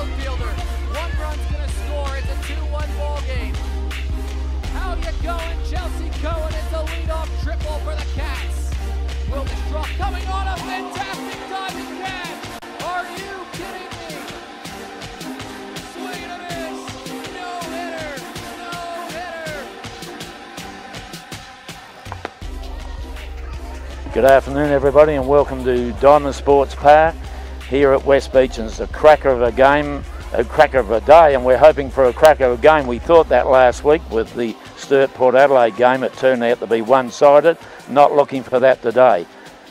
outfielder. One run's going to score. It's a 2-1 ball game. How you going, Chelsea Cohen? It's a leadoff triple for the Cats. Will the Struck coming on a fantastic diving catch. Are you kidding me? Swing and a miss. No hitter. No hitter. Good afternoon, everybody, and welcome to Diamond Sports Park here at West Beach. And it's a cracker of a game, a cracker of a day, and we're hoping for a cracker of a game. We thought that last week with the Sturt Port Adelaide game. It turned out to be one-sided. Not looking for that today.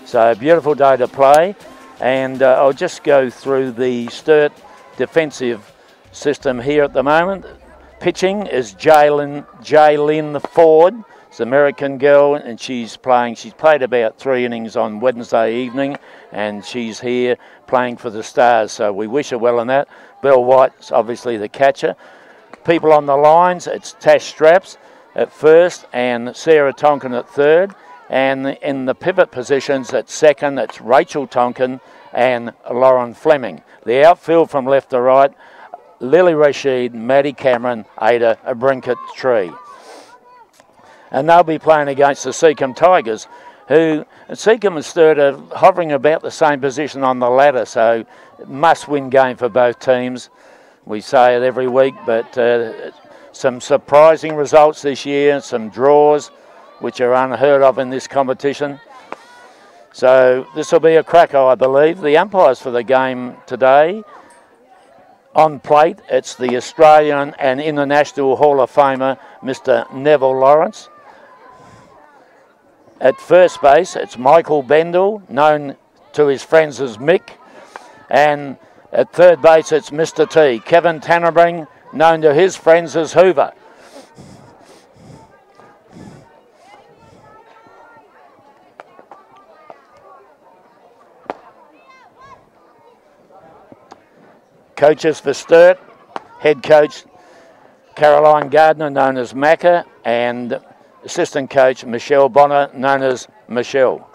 So a beautiful day to play, and I'll just go through the Sturt defensive system here at the moment. Pitching is Jaylyn Ford. It's an American girl, and she's played about 3 innings on Wednesday evening, and she's here playing for the Stars, so we wish her well in that. Bill White's obviously the catcher. People on the lines, it's Tash Straps at first and Sarah Tonkin at third, and in the pivot positions at second, it's Rachel Tonkin and Lauren Fleming. The outfield from left to right, Lily Rashid, Maddie Cameron, Ada Brinket Tree. And they'll be playing against the Seacombe Tigers, who Seacombe and Sturt are hovering about the same position on the ladder, so must-win game for both teams. We say it every week, but some surprising results this year, some draws, which are unheard of in this competition. So this will be a cracker, I believe. The umpires for the game today, on plate, it's the Australian and International Hall of Famer, Mr. Neville Lawrence. At first base, it's Michael Bendel, known to his friends as Mick. And at third base, it's Mr. T, Kevin Tannenbring, known to his friends as Hoover. Coaches for Sturt, head coach Caroline Gardner, known as Macca, and assistant coach Michelle Bonner, known as Michelle.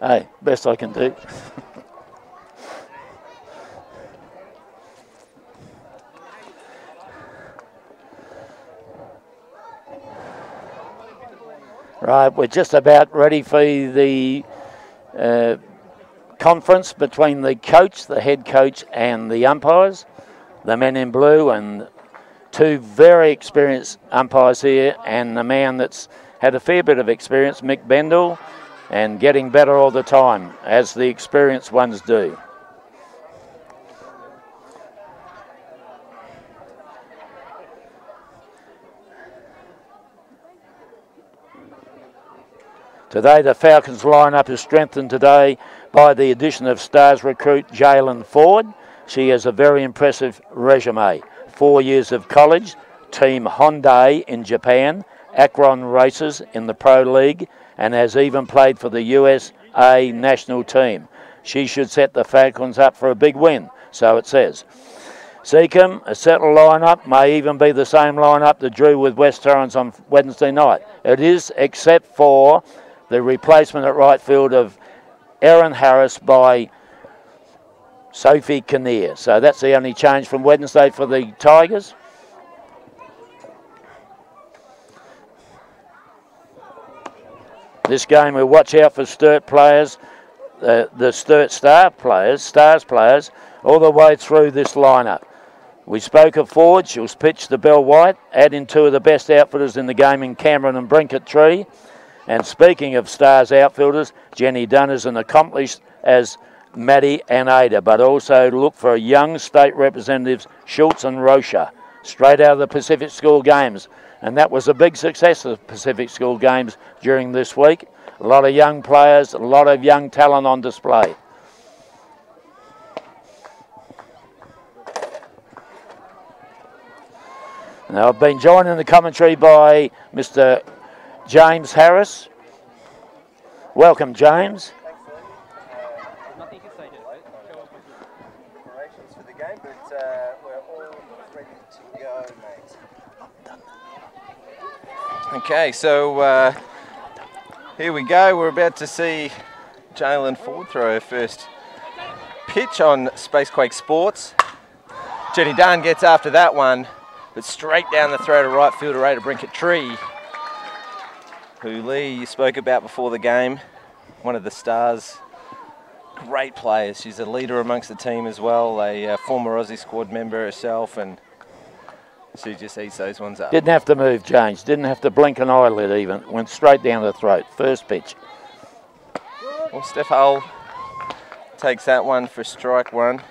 Hey, best I can do. Right, we're just about ready for the conference between the coach, the head coach, and the umpires, the men in blue, and 2 very experienced umpires here, and the man that's had a fair bit of experience, Mick Bendel, and getting better all the time, as the experienced ones do. Today, the Falcons lineup is strengthened today by the addition of Stars recruit Jaylyn Ford. She has a very impressive resume. 4 years of college, Team Hyundai in Japan, Akron races in the Pro League, and has even played for the USA national team. She should set the Falcons up for a big win, so it says. Seacombe, a settled lineup, may even be the same lineup that drew with West Torrens on Wednesday night. It is, except for the replacement at right field of Erin Harris by Sophie Kinnear. So that's the only change from Wednesday for the Tigers. This game will watch out for Sturt players, the Sturt Stars players, all the way through this lineup. We spoke of Ford. She'll pitch to Bell White, adding 2 of the best outfielders in the game in Cameron and Brinket Tree. And speaking of Stars outfielders, Jenny Dunn is an accomplished as Maddie and Ada, but also look for young state representatives Schultz and Rocha, straight out of the Pacific School Games. And that was a big success of Pacific School Games during this week. A lot of young players, a lot of young talent on display. Now, I've been joined in the commentary by Mr. James Harris, Welcome, James. Thanks, sir. Nothing you can say, show up with your preparations for the game, but we're all ready to go, mate. Okay, so here we go. We're about to see Jalen Ford throw her first pitch on Spacequake Sports. Jenny Dunn gets after that one, but straight down the throw to right fielder Ada Brinket-Tree, who Lee spoke about before the game, one of the stars, great players. She's a leader amongst the team as well, a former Aussie squad member herself, and she just eats those ones up. Didn't have to move, James. Didn't have to blink an eyelid even. Went straight down the throat. First pitch. Well, Steph Hull takes that one for strike one.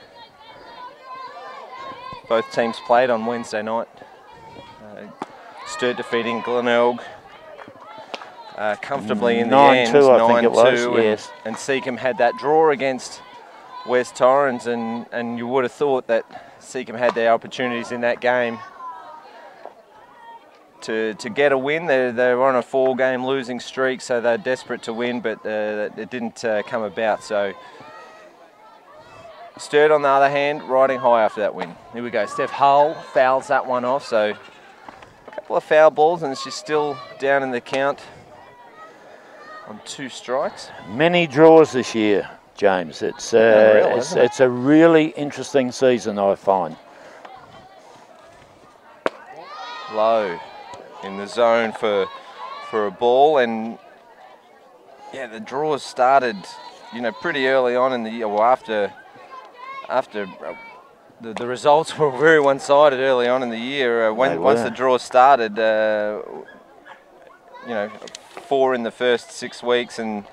Both teams played on Wednesday night. Sturt defeating Glenelg comfortably in the end. 9-2, I think it was, yes. And Seacombe had that draw against West Torrens, and you would have thought that Seacombe had their opportunities in that game to get a win. They were on a 4-game losing streak, so they're desperate to win, but it didn't come about. So Sturt, on the other hand, riding high after that win. Here we go. Steph Hull fouls that one off, so a couple of foul balls, and she's still down in the count on 2 strikes. Many draws this year, James. It's a really interesting season, I find. Low in the zone for a ball, and yeah, the draws started, pretty early on in the year. Well, after the results were very one-sided early on in the year. Once the draw started, 4 in the first 6 weeks, and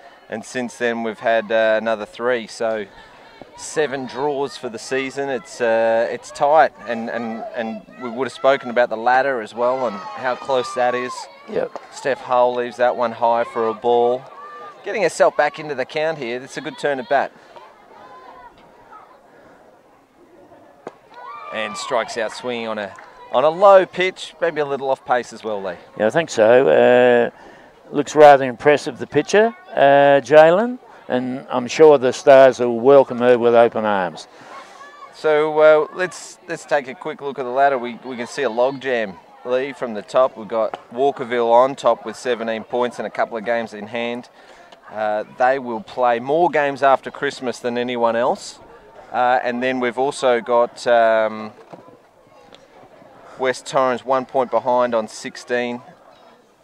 since then we've had another 3. So 7 draws for the season. It's tight, and we would have spoken about the ladder as well and how close that is. Yep. Steph Hull leaves that one high for a ball, getting herself back into the count here. It's a good turn at bat. And strikes out swinging on a low pitch, maybe a little off pace as well, Lee. Yeah, I think so. Looks rather impressive, the pitcher, Jalen, and I'm sure the Stars will welcome her with open arms. So let's take a quick look at the ladder. We can see a logjam, Lee, from the top. We've got Walkerville on top with 17 points and a couple of games in hand. They will play more games after Christmas than anyone else. And then we've also got West Torrens 1 point behind on 16,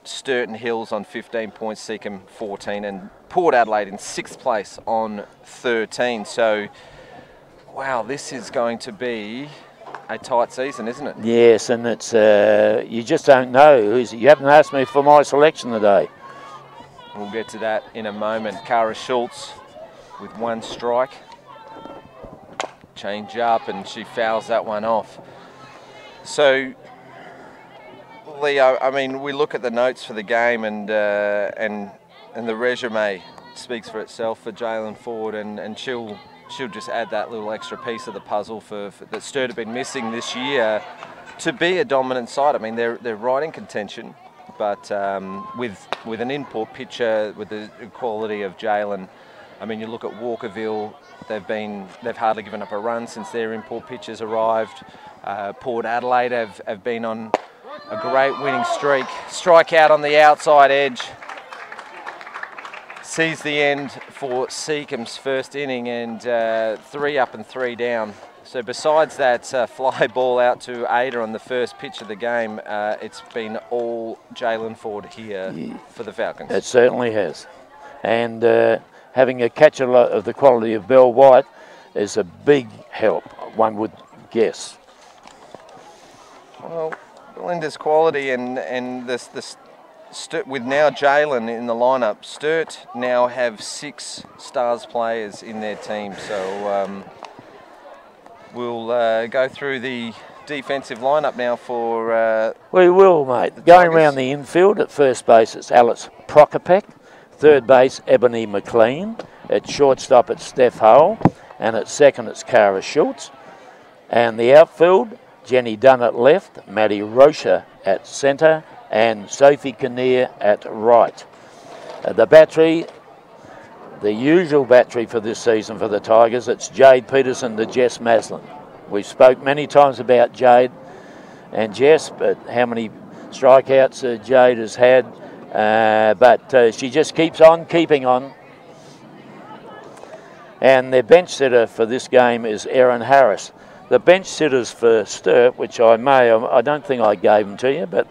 Sturt and Hills on 15 points, Seacombe 14, and Port Adelaide in 6th place on 13. So, wow, this is going to be a tight season, isn't it? Yes, and it's you just don't know. You haven't asked me for my selection today. We'll get to that in a moment. Cara Schultz with 1 strike. Change up, and she fouls that one off. So, Leo, I mean, we look at the notes for the game, and the resume speaks for itself for Jalen Ford, and she'll just add that little extra piece of the puzzle for that Sturt have been missing this year to be a dominant side. I mean, they're right in contention, but with an import pitcher with the quality of Jalen. I mean, you look at Walkerville. They've hardly given up a run since their import pitchers arrived. Port Adelaide have been on a great winning streak. Strikeout on the outside edge. Sees the end for Seacombe's first inning, and 3 up and 3 down. So besides that fly ball out to Ada on the first pitch of the game, it's been all Jalen Ford here for the Falcons. It certainly has. And having a catcher of the quality of Belle White is a big help, one would guess. Well, Belinda's quality and this Sturt, with now Jalen in the lineup, Sturt now have 6 Stars players in their team. So we'll go through the defensive lineup now for... we will, mate. Going around the infield, at first base it's Alice Prokopek. Third base, Ebony McLean. At shortstop, it's Steph Hull. And at second, it's Cara Schultz. And the outfield, Jenny Dunn at left, Maddie Rocha at centre, and Sophie Kinnear at right. The battery, the usual battery for this season for the Tigers. It's Jade Peterson to Jess Maslin. We've spoke many times about Jade and Jess, but how many strikeouts Jade has had. But she just keeps on keeping on. And their bench sitter for this game is Erin Harris. The bench sitters for Sturt, which I don't think I gave them to you, but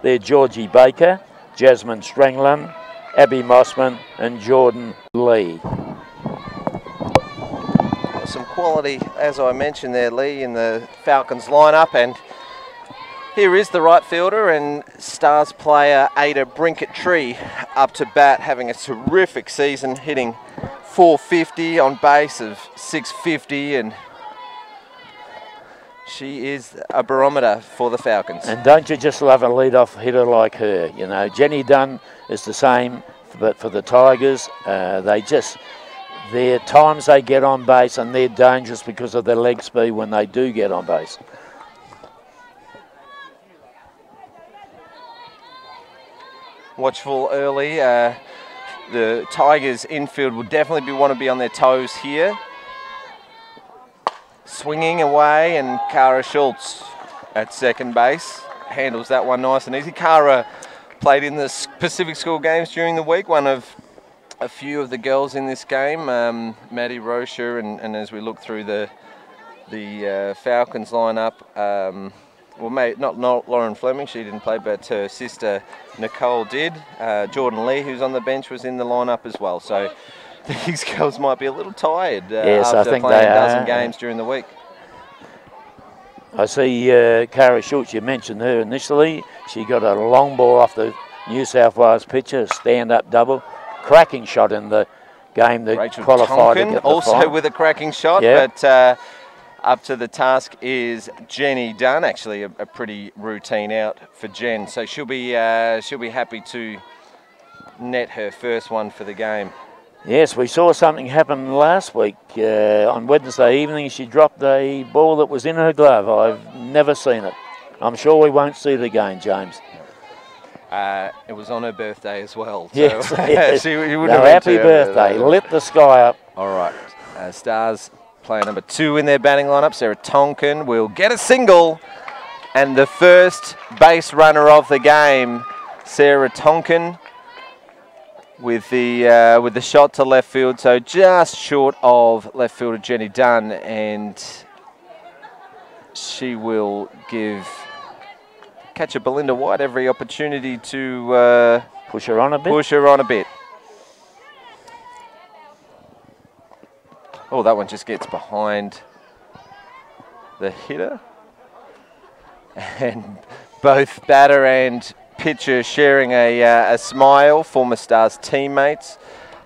they're Georgie Baker, Jasmine Strangland, Abby Mossman and Jordan Lee. Some quality, as I mentioned there, Lee, in the Falcons lineup, and here is the right fielder and Stars player Ada Brinket-Tree up to bat, having a terrific season, hitting .450 on base of .650, and she is a barometer for the Falcons. And don't you just love a lead-off hitter like her? You know, Jenny Dunn is the same, but for the Tigers, there are times they get on base and they're dangerous because of their leg speed when they do get on base. Watchful early. The Tigers infield will definitely want to be on their toes here. Swinging away, and Cara Schultz at second base handles that one nice and easy. Cara played in the Pacific School games during the week, one of a few of the girls in this game. Maddie Rocha, and as we look through the Falcons lineup, not Lauren Fleming, she didn't play, but her sister Nicole did. Jordan Lee, who's on the bench, was in the lineup as well. So these girls might be a little tired yes, after I think playing they a dozen are. games during the week. I see Cara Schultz, you mentioned her initially. She got a long ball off the New South Wales pitcher, stand-up double. Cracking shot in the game that Rachel qualified Tonkin, to get the also final. with a cracking shot, Yep. but up to the task is Jenny Dunn. Actually, a pretty routine out for Jen, so she'll be happy to net her first one for the game. Yes, we saw something happen last week. On Wednesday evening, she dropped a ball that was in her glove. I've never seen it. I'm sure we won't see it again, James. It was on her birthday as well. So Yes, yes. Happy birthday. Lit the sky up. All right. Stars player number 2 in their batting lineup, Sarah Tonkin, will get a single. And the first base runner of the game, Sarah Tonkin, with the shot to left field, so just short of left fielder Jenny Dunn, and she will give catcher Belinda White every opportunity to push her on a bit. Oh, that one just gets behind the hitter, and both batter and pitcher sharing a smile, former Stars teammates,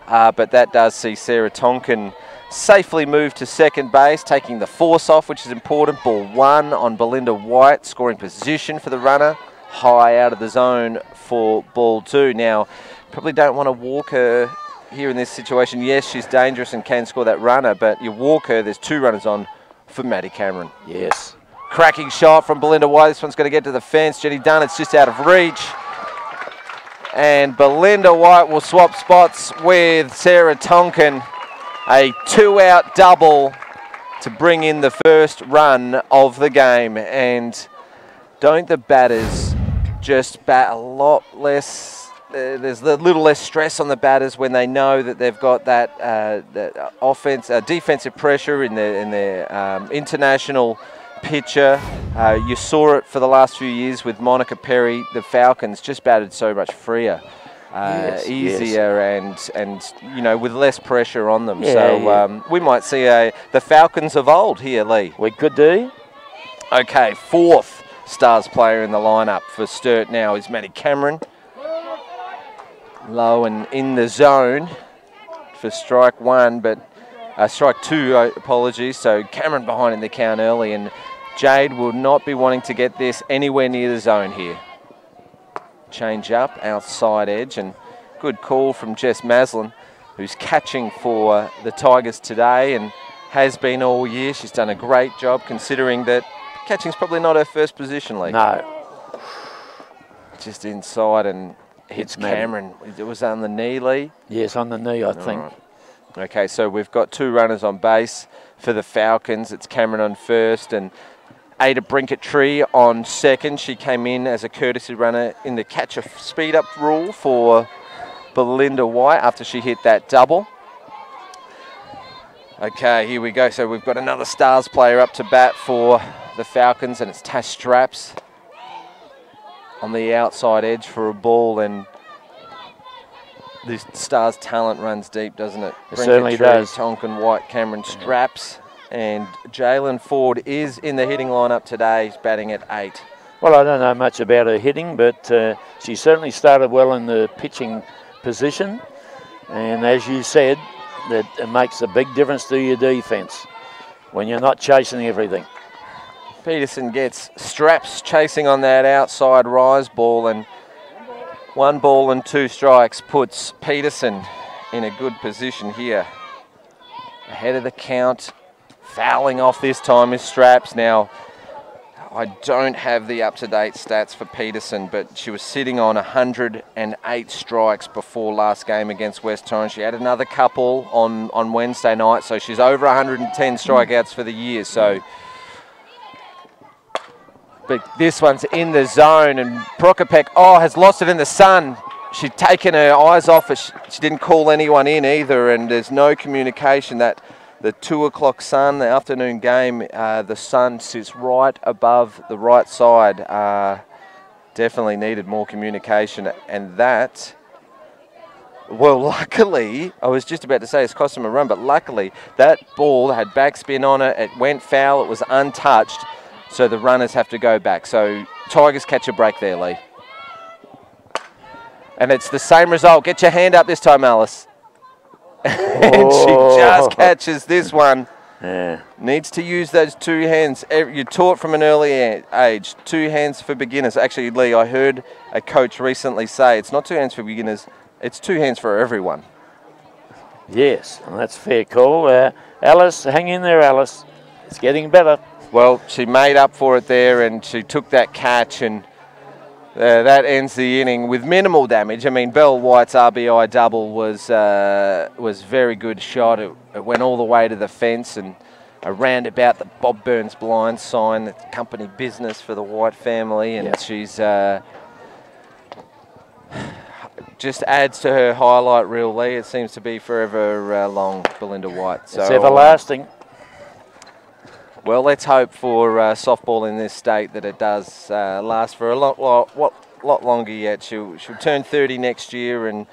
but that does see Sarah Tonkin safely move to second base, taking the force off, which is important. Ball 1 on Belinda White, scoring position for the runner, high out of the zone for ball 2. Now, probably don't want to walk her here in this situation. Yes, she's dangerous and can score that runner, but you walk her, there's 2 runners on for Maddie Cameron. Yes. Cracking shot from Belinda White. This one's going to get to the fence. Jenny Dunn, it's just out of reach. And Belinda White will swap spots with Sarah Tonkin. A 2-out double to bring in the first run of the game. And don't the batters just bat a lot less? There's a little less stress on the batters when they know that they've got that, defensive pressure in their international pitcher. You saw it for the last few years with Monica Perry. The Falcons just batted so much freer, easier, and you know, with less pressure on them. We might see the Falcons of old here, Lee. We could do. Okay, 4th Stars player in the lineup for Sturt now is Maddie Cameron. Low and in the zone for strike 1, but strike 2, apologies. So Cameron behind in the count early, and Jade will not be wanting to get this anywhere near the zone here. Change up, outside edge, and good call from Jess Maslin, who's catching for the Tigers today and has been all year. She's done a great job considering that catching's probably not her first position, Lee. No. Just inside and hits Cameron. It was on the knee, Lee? Yes, on the knee, I think. Right. Okay, so we've got 2 runners on base for the Falcons. It's Cameron on first and Ada Brinket-Tree on second. She came in as a courtesy runner in the catch a speed up rule for Belinda White after she hit that double. Okay, here we go. So we've got another Stars player up to bat for the Falcons, and it's Tash Straps on the outside edge for a ball, and this Stars talent runs deep, doesn't it? It certainly does. Tonkin, White, Cameron, Straps, and Jalen Ford is in the hitting lineup today. He's batting at 8. Well, I don't know much about her hitting, but she certainly started well in the pitching position. And as you said, that it makes a big difference to your defence when you're not chasing everything. Peterson gets Straps chasing on that outside rise ball, and 1 ball and 2 strikes puts Peterson in a good position here. Ahead of the count, fouling off this time is Straps. Now, I don't have the up-to-date stats for Peterson, but she was sitting on 108 strikes before last game against West Torrens. She had another couple on Wednesday night, so she's over 110 strikeouts for the year. So, but this one's in the zone, and Prokopek, has lost it in the sun. She'd taken her eyes off it. She didn't call anyone in either, and there's no communication. That the 2 o'clock sun, the afternoon game, the sun sits right above the right side. Definitely needed more communication, and that, well, luckily, I was just about to say it's cost them a run, but luckily that ball had backspin on it. It went foul. It was untouched, so the runners have to go back. So Tigers catch a break there, Lee. And it's the same result. Get your hand up this time, Alice. And she just catches this one. Yeah. Needs to use those 2 hands. You're taught from an early age, 2 hands for beginners. Actually, Lee, I heard a coach recently say it's not 2 hands for beginners, it's 2 hands for everyone. Yes, and that's a fair call. Alice, hang in there, Alice. It's getting better. Well, she made up for it there, and she took that catch, and that ends the inning with minimal damage. I mean, Belle White's RBI double was very good shot. It went all the way to the fence and around about the Bob Burns blind sign, the company business for the White family, and she's just adds to her highlight reel, Lee. It seems to be forever long, Belinda White. So, it's everlasting. Well, let's hope for softball in this state that it does last for a lot longer yet. She'll turn 30 next year, and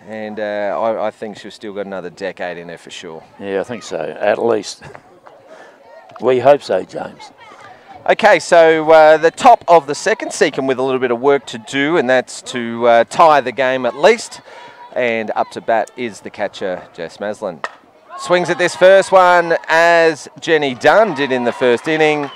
I think she's still got another decade in her for sure. Yeah, I think so, at least. We hope so, James. Okay, so the top of the second, Seacombe with a little bit of work to do, and that's to tie the game at least. And up to bat is the catcher, Jess Maslin. Swings at this first one as Jenny Dunn did in the first inning.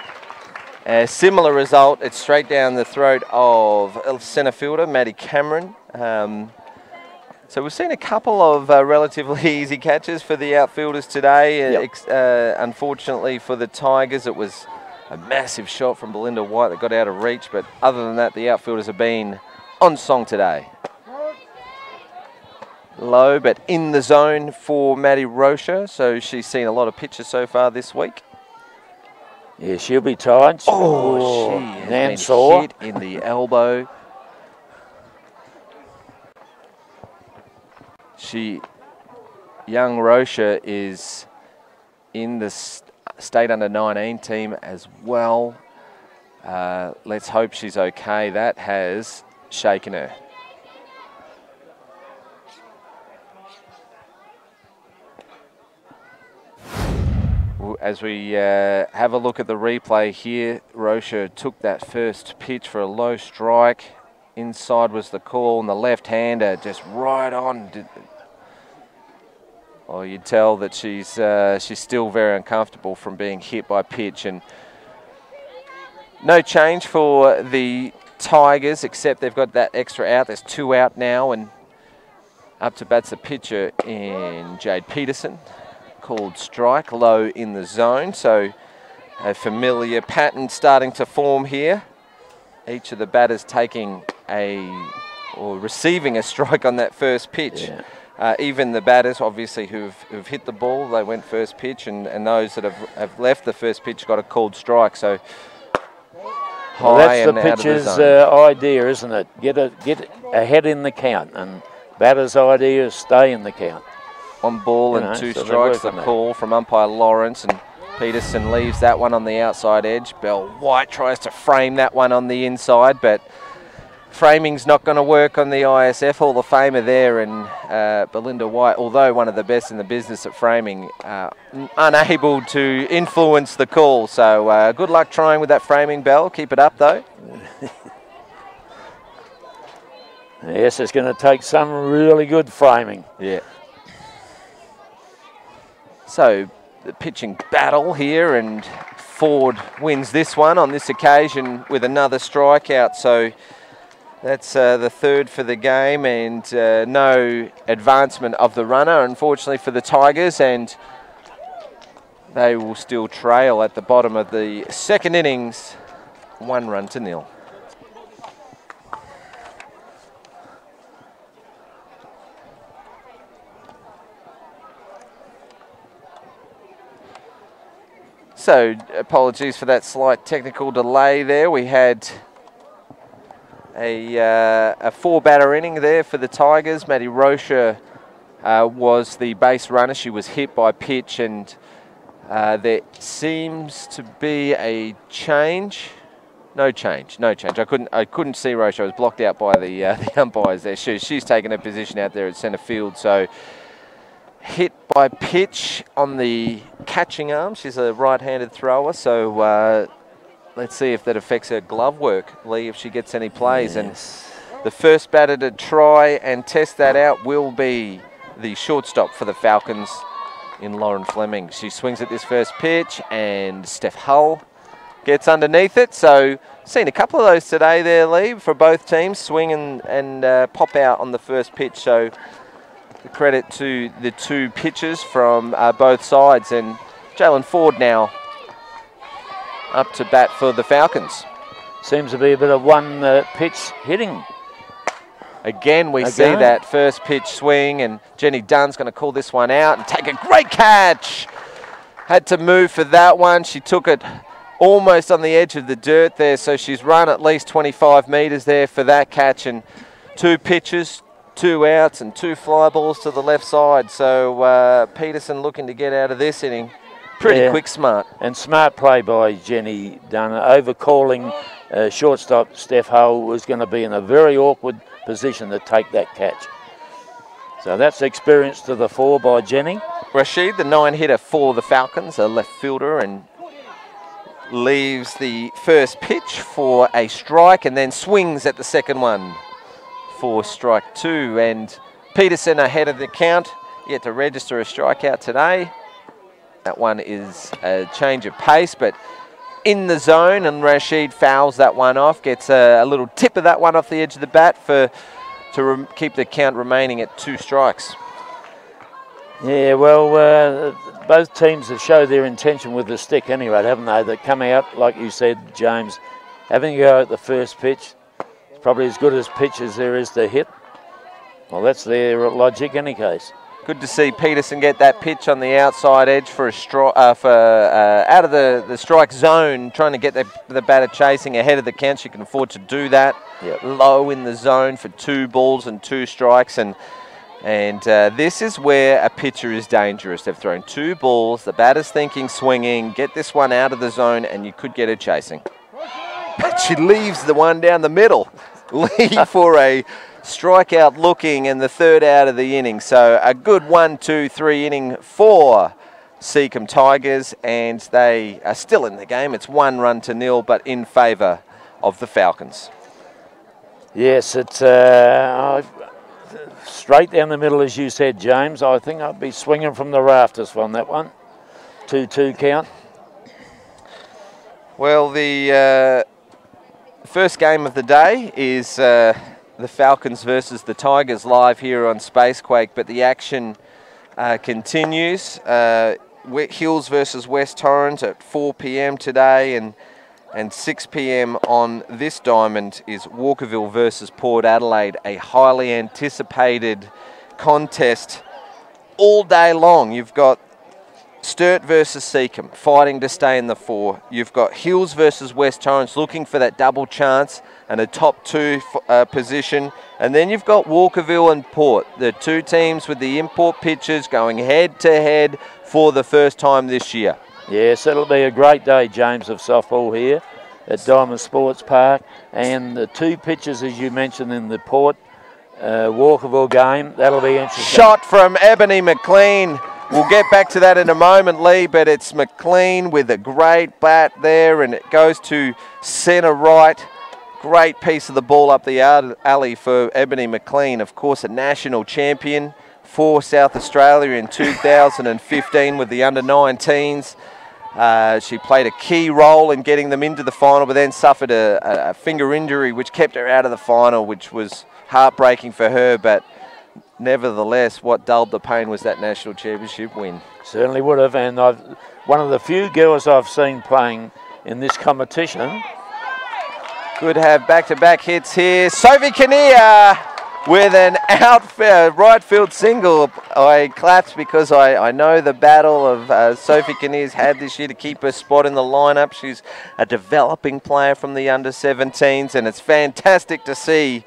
A similar result. It's straight down the throat of centre fielder Maddie Cameron. So we've seen a couple of relatively easy catches for the outfielders today. Yep. Unfortunately for the Tigers, it was a massive shot from Belinda White that got out of reach. But other than that, the outfielders have been on song today. Low, but in the zone for Maddie Rocha, so she's seen a lot of pitches so far this week. Yeah, she'll be tired. She has been hit in the elbow. Young Rocha is in the state under 19 team as well. Let's hope she's okay. That has shaken her. As we have a look at the replay here, Rocha took that first pitch for a low strike. Inside was the call, and the left-hander just right on. Oh, you'd tell that she's still very uncomfortable from being hit by pitch. And no change for the Tigers, except they've got that extra out. There's 2 out now, and up to bat's the pitcher in Jade Peterson. Called strike, low in the zone, so a familiar pattern starting to form here. Each of the batters taking or receiving a strike on that first pitch. even the batters, obviously, who've hit the ball, they went first pitch, and those that have left the first pitch got a called strike. So well, that's the pitcher's idea, isn't it? Get ahead in the count, and batter's idea is stay in the count. On ball and 2 strikes, the call from umpire Lawrence, and Peterson leaves that one on the outside edge. Bell White tries to frame that one on the inside, but framing's not going to work on the ISF Hall of Famer there, and Belinda White, although one of the best in the business at framing, unable to influence the call. So good luck trying with that framing, Bell. Keep it up, though. Yes, it's going to take some really good framing. Yeah. So the pitching battle here, and Ford wins this one on this occasion with another strikeout. So that's the 3rd for the game, and no advancement of the runner, unfortunately, for the Tigers, and they will still trail at the bottom of the 2nd innings, 1-0. So apologies for that slight technical delay there. We had a 4-batter inning there for the Tigers. Maddie Rocha was the base runner. She was hit by pitch, and there seems to be a change. No change. I couldn't see Rocha. I was blocked out by the umpires there. She's taken a position out there at centre field. So hit by pitch on the catching arm. She's a right-handed thrower, so let's see if that affects her glove work, Lee, if she gets any plays. Yes. And the first batter to try and test that out will be the shortstop for the Falcons in Lauren Fleming. She swings at this first pitch, and Steph Hull gets underneath it. So seen a couple of those today there, Lee, for both teams, swing and pop out on the first pitch. So the credit to the 2 pitchers from both sides, and Jalen Ford now up to bat for the Falcons. Seems to be a bit of one pitch hitting. Again, we see that first pitch swing, and Jenny Dunn's going to call this one out and take a great catch. Had to move for that one. She took it almost on the edge of the dirt there, so she's run at least 25 metres there for that catch, and 2 pitches, 2 outs and 2 fly balls to the left side. So Peterson looking to get out of this inning pretty quick, smart. And smart play by Jenny Dunn. Overcalling shortstop Steph Hull was going to be in a very awkward position to take that catch. So that's experience to the 4 by Jenny. Rashid, the 9-hitter for the Falcons, a left fielder, and leaves the first pitch for a strike, and then swings at the second one for strike 2, and Peterson ahead of the count, yet to register a strikeout today. That one is a change of pace, but in the zone, and Rashid fouls that one off, gets a little tip of that one off the edge of the bat to keep the count remaining at 2 strikes. Yeah, well, both teams have showed their intention with the stick anyway, haven't they? They come out, like you said, James, having a go at the first pitch. Probably as good as pitch as there is to hit. Well, that's their logic in any case. Good to see Peterson get that pitch on the outside edge for a out of the strike zone, trying to get the batter chasing ahead of the count. She can afford to do that. Yep. Low in the zone for 2 balls and 2 strikes, and this is where a pitcher is dangerous. They've thrown 2 balls. The batter's thinking swinging. Get this one out of the zone, and you could get her chasing. But she leaves the one down the middle. Leave for a strikeout looking, and the 3rd out of the inning. So a good 1-2-3 inning for Seacombe Tigers, and they are still in the game. It's 1-0, but in favour of the Falcons. Yes, it's straight down the middle, as you said, James. I think I'd be swinging from the rafters on that one. 2-2 count. Well, the first game of the day is the Falcons versus the Tigers live here on Spacequake, but the action continues. Hills versus West Torrens at 4 p.m. today, and 6 p.m. on this diamond is Walkerville versus Port Adelaide, a highly anticipated contest all day long. You've got Sturt versus Seacombe fighting to stay in the 4. You've got Hills versus West Torrens looking for that double chance and a top 2 position. And then you've got Walkerville and Port, the 2 teams with the import pitches going head to head for the first time this year. Yes, it'll be a great day, James, of softball here at Diamond Sports Park. And the 2 pitches, as you mentioned, in the Port Walkerville game, that'll be interesting. Shot from Ebony McLean. We'll get back to that in a moment, Lee, but it's McLean with a great bat there, and it goes to centre right. Great piece of the ball up the alley for Ebony McLean, of course a national champion for South Australia in 2015 with the under-19s. She played a key role in getting them into the final, but then suffered a finger injury which kept her out of the final, which was heartbreaking for her, but nevertheless, what dulled the pain was that national championship win. Certainly would have, and one of the few girls I've seen playing in this competition. Could have back-to-back hits here. Sophie Kinnear with an right field single. I clapped because I know the battle of Sophie Kinnear's had this year to keep her spot in the lineup. She's a developing player from the under-17s, and it's fantastic to see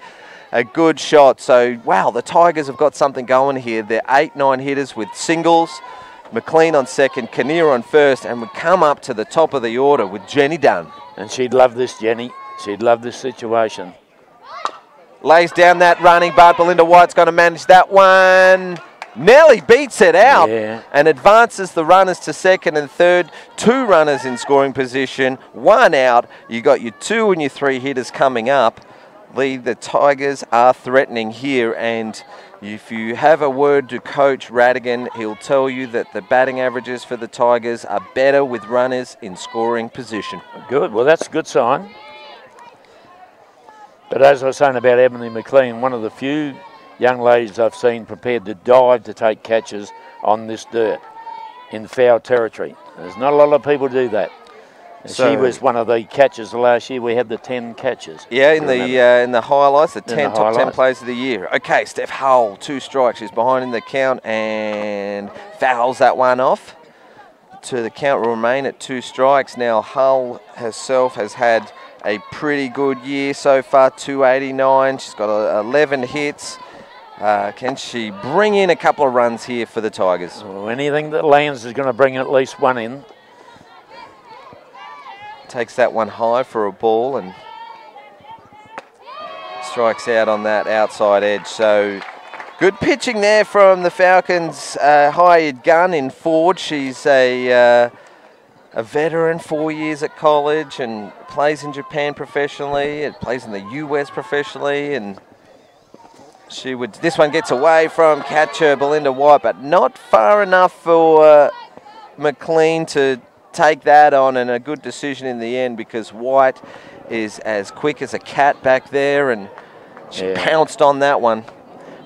a good shot. So, wow, the Tigers have got something going here. They're 8-9 hitters with singles. McLean on second, Kinnear on first, and we come up to the top of the order with Jenny Dunn. And she'd love this, Jenny. She'd love this situation. Lays down that running, but Belinda White's going to manage that one. Nelly beats it out and advances the runners to second and third. 2 runners in scoring position, 1 out. You got your 2 and your 3 hitters coming up. Lee, the Tigers are threatening here, and if you have a word to Coach Radigan, he'll tell you that the batting averages for the Tigers are better with runners in scoring position. Good, well that's a good sign. But as I was saying about Ebony McLean, one of the few young ladies I've seen prepared to dive to take catches on this dirt in foul territory. There's not a lot of people do that. So, she was one of the catchers last year. We had the 10 catches. Yeah, in the highlights, the 10 top 10 players of the year. Okay, Steph Hull, 2 strikes. She's behind in the count and fouls that one off. To the count will remain at 2 strikes. Now Hull herself has had a pretty good year so far, 289. She's got 11 hits. Can she bring in a couple of runs here for the Tigers? Well, anything that lands is going to bring at least 1 in. Takes that one high for a ball and strikes out on that outside edge. So good pitching there from the Falcons' hired gun in Ford. She's a veteran, 4 years at college and plays in Japan professionally. It plays in the US professionally, and this one gets away from catcher Belinda White, but not far enough for McLean to take that on, and a good decision in the end because White is as quick as a cat back there, and she pounced on that one.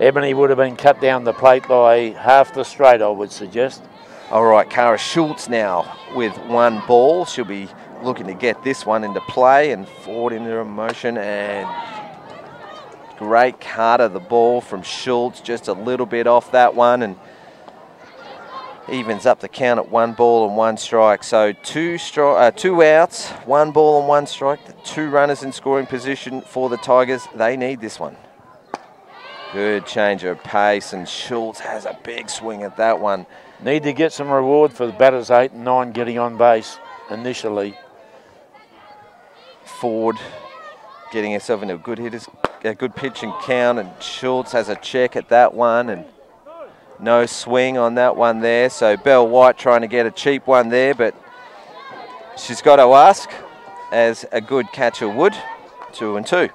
Ebony would have been cut down the plate by half the straight, I would suggest. All right, Cara Schultz now with 1 ball. She'll be looking to get this one into play and forward into motion, and great cut of the ball from Schultz, just a little bit off that one, and evens up the count at 1 ball and 1 strike. So 2 outs, 1 ball and 1 strike. 2 runners in scoring position for the Tigers. They need this one. Good change of pace, and Schultz has a big swing at that one. Need to get some reward for the batters 8 and 9 getting on base initially. Ford getting herself into a good pitching count, and Schultz has a check at that one, and no swing on that one there. So Belle White trying to get a cheap one there, but she's got to ask, as a good catcher would. 2 and 2.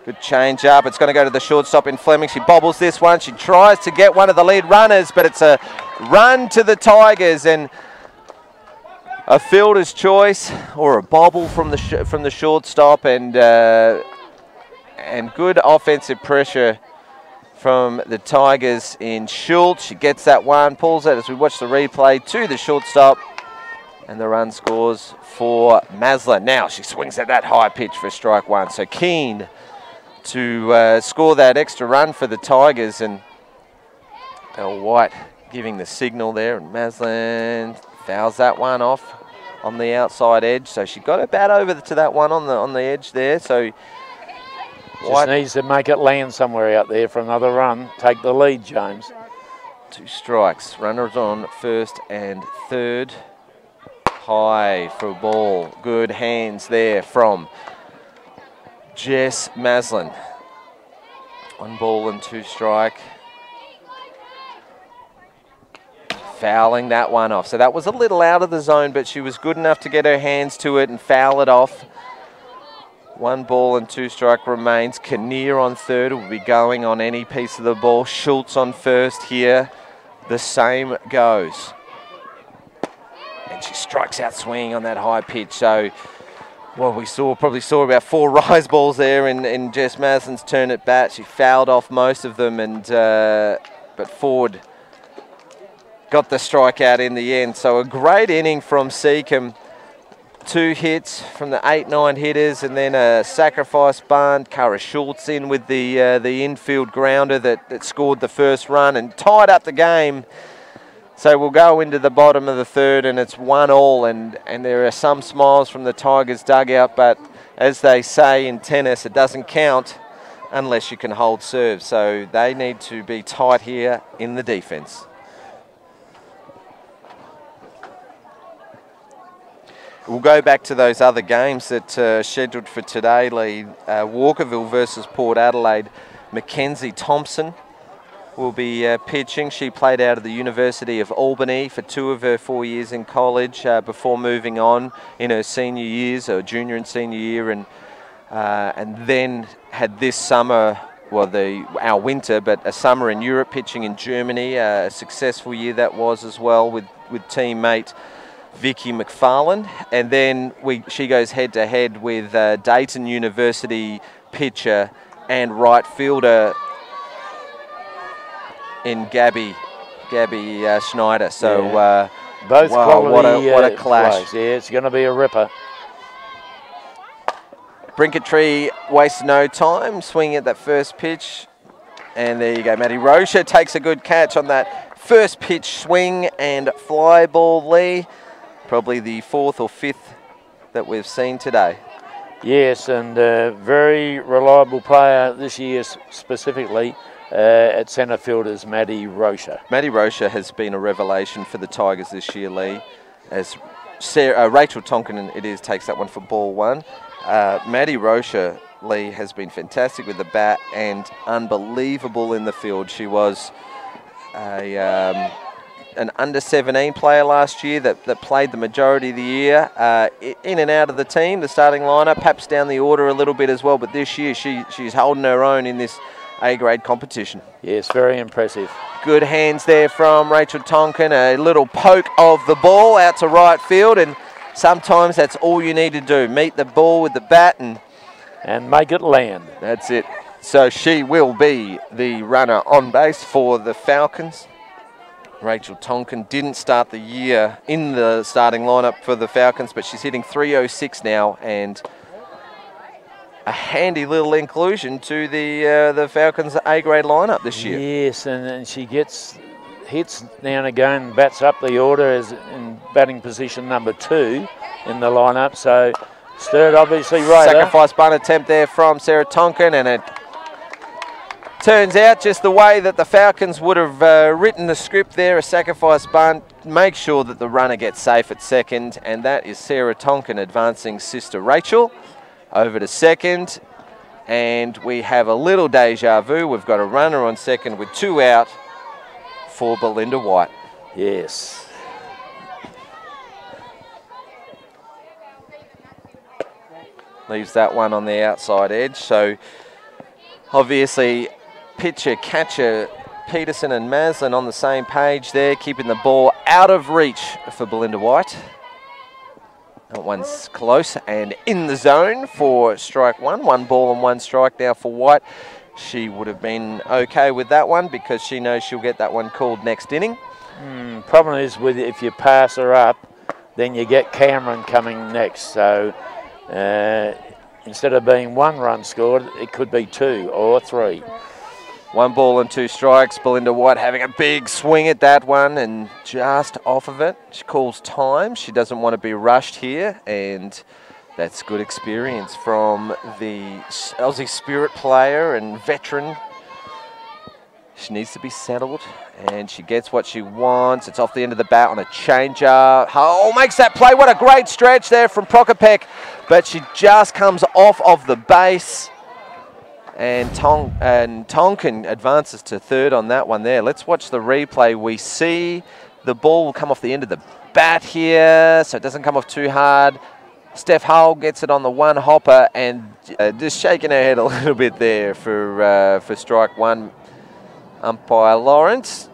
Good change up. It's going to go to the shortstop in Fleming. She bobbles this one. She tries to get one of the lead runners, but it's a run to the Tigers, and a fielder's choice or a bobble from the shortstop, and good offensive pressure from the Tigers in Schultz. She gets that one, pulls it as we watch the replay to the shortstop, and the run scores for Masler. Now she swings at that high pitch for strike 1. So keen to score that extra run for the Tigers, and White giving the signal there, and Maslin fouls that one off on the outside edge. So she got about over to that one on the edge there. So just needs to make it land somewhere out there for another run. Take the lead, James. 2 strikes. Runners on first and third. High for a ball. Good hands there from Jess Maslin. 1 ball and 2 strike. Fouling that one off. So that was a little out of the zone, but she was good enough to get her hands to it and foul it off. 1 ball and 2 strike remains. Kinnear on third will be going on any piece of the ball. Schultz on first here. The same goes. And she strikes out swinging on that high pitch. So, well, we probably saw about 4 rise balls there in Jess Maslin's turn at bat. She fouled off most of them, and but Ford got the strikeout in the end. So a great inning from Seacombe. 2 hits from the 8-9 hitters, and then a sacrifice bunt. Cara Schultz in with the infield grounder that scored the first run and tied up the game. So we'll go into the bottom of the third, and it's 1-1, and there are some smiles from the Tigers dugout, but as they say in tennis, it doesn't count unless you can hold serve. So they need to be tight here in the defence. We'll go back to those other games that are scheduled for today, Lee. Walkerville versus Port Adelaide. Mackenzie Thompson will be pitching. She played out of the University of Albany for 2 of her 4 years in college before moving on in her senior years, or junior and senior year, and then had this summer, well, our winter, but a summer in Europe pitching in Germany. A successful year that was as well with teammate Vicky McFarlane, and then she goes head-to-head with Dayton University pitcher and right fielder in Gabby Schneider. So both quality. What a clash! Plays. Yeah, it's going to be a ripper. Brinketree wastes no time swinging at that first pitch, and there you go. Maddie Rocha takes a good catch on that first pitch swing and fly ball, Lee. Probably the 4th or 5th that we've seen today. Yes, and very reliable player this year specifically at centre field is Maddie Rocha. Maddie Rocha has been a revelation for the Tigers this year, Lee. As Rachel Tonkin, takes that one for ball 1. Maddie Rocha, Lee, has been fantastic with the bat and unbelievable in the field. She was an under-17 player last year that played the majority of the year in and out of the team, the starting lineup, perhaps down the order a little bit as well, but this year she's holding her own in this A-grade competition. Yes, very impressive. Good hands there from Rachel Tonkin, a little poke of the ball out to right field, and sometimes that's all you need to do, meet the ball with the bat and make it land. That's it. So she will be the runner on base for the Falcons. Rachel Tonkin didn't start the year in the starting lineup for the Falcons, but she's hitting .306 now, and a handy little inclusion to the Falcons A-grade lineup this year. Yes, and she gets hits now and again, bats up the order as in batting position number 2 in the lineup. So Sturt obviously right. Sacrifice bunt attempt there from Sarah Tonkin, and it turns out just the way that the Falcons would have written the script there, a sacrifice bunt, make sure that the runner gets safe at second, and that is Sarah Tonkin advancing sister Rachel over to second, and we have a little deja vu. We've got a runner on second with 2 out for Belinda White. Yes. Leaves that one on the outside edge, so obviously pitcher, catcher, Peterson and Maslin on the same page there, keeping the ball out of reach for Belinda White. That one's close and in the zone for strike 1. 1 ball and 1 strike now for White. She would have been okay with that one because she knows she'll get that one called next inning. Problem is with if you pass her up, then you get Cameron coming next. So instead of being 1 run scored, it could be 2 or 3. 1 ball and 2 strikes. Belinda White having a big swing at that one and just off of it. She calls time. She doesn't want to be rushed here, and that's good experience from the Aussie Spirit player and veteran. She needs to be settled, and she gets what she wants. It's off the end of the bat on a changer. Oh, makes that play. What a great stretch there from Prokopek, but she just comes off of the base. And Tonkin advances to third on that one there. Let's watch the replay. We see the ball will come off the end of the bat here, so it doesn't come off too hard. Steph Hull gets it on the one hopper and just shaking her head a little bit there for strike one. Umpire Lawrence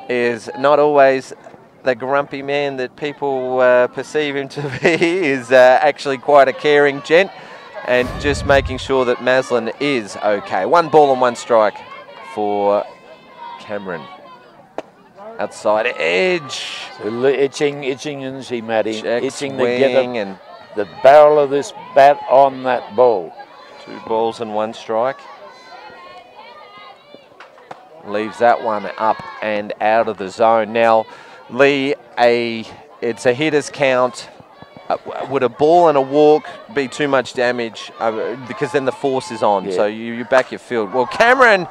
is not always the grumpy man that people perceive him to be. He is actually quite a caring gent, and just making sure that Maslin is okay. 1 ball and 1 strike for Cameron. Outside edge. So itching, isn't she, Maddie? Check itching to swing get and the barrel of this bat on that ball. 2 balls and 1 strike. Leaves that one up and out of the zone. Now, Lee, it's a hitter's count. Would a ball and a walk be too much damage? Because then the force is on, so you back your field. Well, Cameron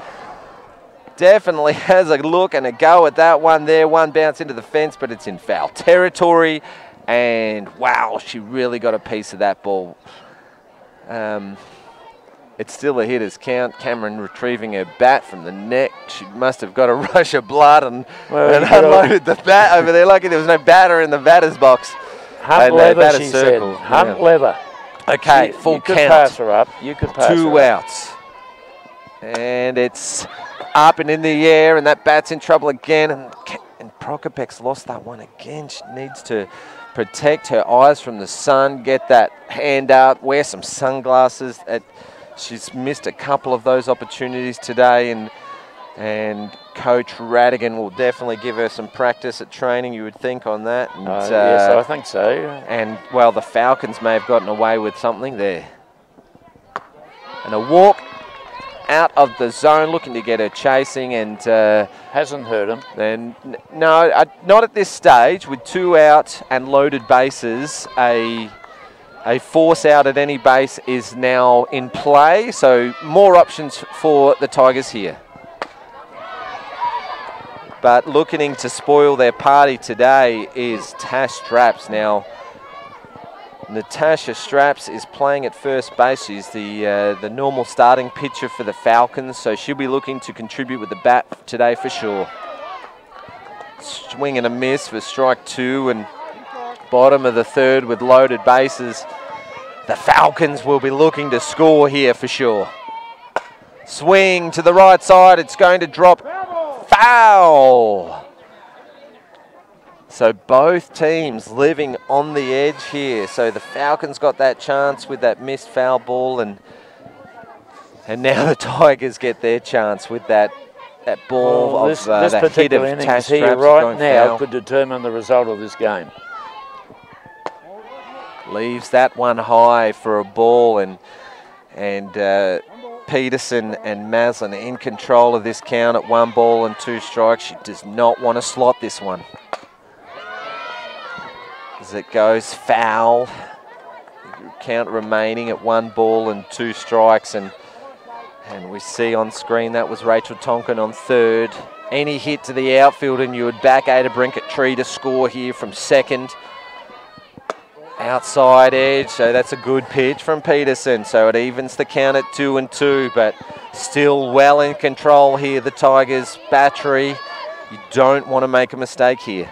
definitely has a look and a go at that one there. One bounce into the fence, but it's in foul territory. And, wow, she really got a piece of that ball. It's still a hitter's count. Cameron retrieving her bat from the net. She must have got a rush of blood and unloaded the bat over there. Lucky there was no batter in the batter's box. Hunt leather, she said. Hunt leather. Okay, full count. You could pass her up. You could pass her up. 2 outs. And it's up and in the air, and that bat's in trouble again. And Prokopek's lost that one again. She needs to protect her eyes from the sun, get that hand up, wear some sunglasses. She's missed a couple of those opportunities today, and Coach Radigan will definitely give her some practice at training, you would think, on that. And, yes, I think so. And, well, the Falcons may have gotten away with something there. And a walk out of the zone, looking to get her chasing, and hasn't hurt him. Then no, not at this stage. With 2 out and loaded bases, a force out at any base is now in play, so more options for the Tigers here. But looking to spoil their party today is Tash Straps. Now, Natasha Straps is playing at first base. She's the normal starting pitcher for the Falcons, so she'll be looking to contribute with the bat today for sure. Swing and a miss for strike 2, and bottom of the third with loaded bases. The Falcons will be looking to score here for sure. Swing to the right side. It's going to drop. Foul. So both teams living on the edge here. So the Falcons got that chance with that missed foul ball, and now the Tigers get their chance with that ball of this the hit of Tash here Straps right now foul. could determine the result of this game. Leaves that one high for a ball, and Peterson and Maslin in control of this count at 1 ball and 2 strikes. She does not want to slot this one. As it goes foul. Count remaining at 1 ball and 2 strikes, and we see on screen that was Rachel Tonkin on third. Any hit to the outfield and you would back Ada Brinket-Tree to score here from second. Outside edge, so that's a good pitch from Peterson. So it evens the count at 2-2, but still well in control here, the Tigers battery. You don't want to make a mistake here.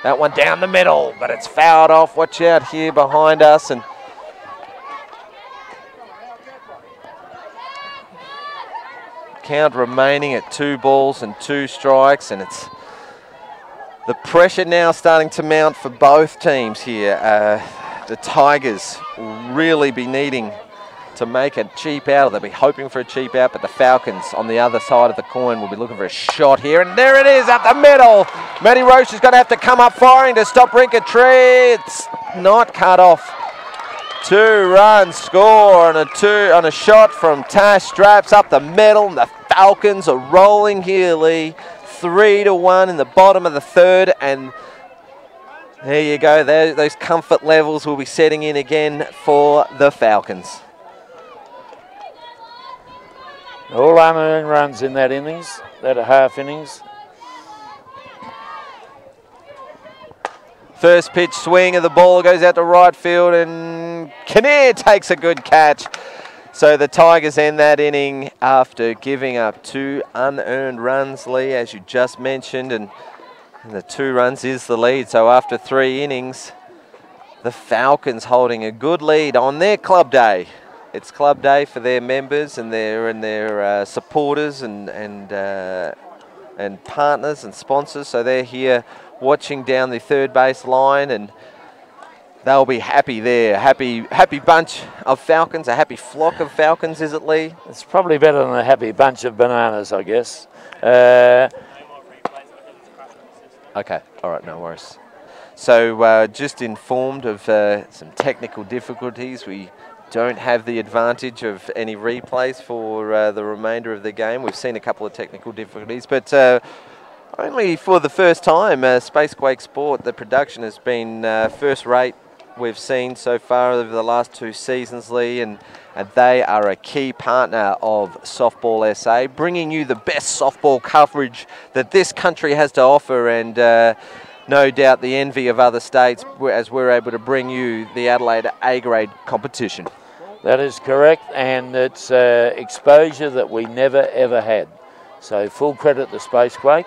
That one down the middle, but it's fouled off. Watch out here behind us. And count remaining at 2 balls and 2 strikes, and it's the pressure now starting to mount for both teams here. The Tigers will really be needing to make a cheap out. They'll be hoping for a cheap out, but the Falcons on the other side of the coin will be looking for a shot here. And there it is, up the middle. Maddie Rocha is going to have to come up firing to stop Brinket-Tree. It's not cut off. 2-run score on a shot from Tash Straps up the middle. And the Falcons are rolling here, Lee. 3-1 in the bottom of the third, and there you go. Those comfort levels will be setting in again for the Falcons. All unearned runs in that innings, that half innings. First pitch swing of the ball goes out to right field, and Kinnear takes a good catch. So the Tigers end that inning after giving up 2 unearned runs, Lee, as you just mentioned, and the 2 runs is the lead. So after 3 innings, the Falcons holding a good lead on their club day. It's club day for their members and their supporters and partners and sponsors. So they're here watching down the third base line, and they'll be happy there. Happy bunch of Falcons, a happy flock of Falcons, is it, Lee? It's probably better than a happy bunch of bananas, I guess. Okay, all right, no worries. So just informed of some technical difficulties. We don't have the advantage of any replays for the remainder of the game. We've seen a couple of technical difficulties, but only for the first time, Spacequake Sport, the production has been first rate we've seen so far over the last 2 seasons, Lee, and they are a key partner of Softball SA, bringing you the best softball coverage that this country has to offer, and no doubt the envy of other states as we're able to bring you the Adelaide A-grade competition. That is correct, and it's exposure that we never ever had. So full credit to Spacequake.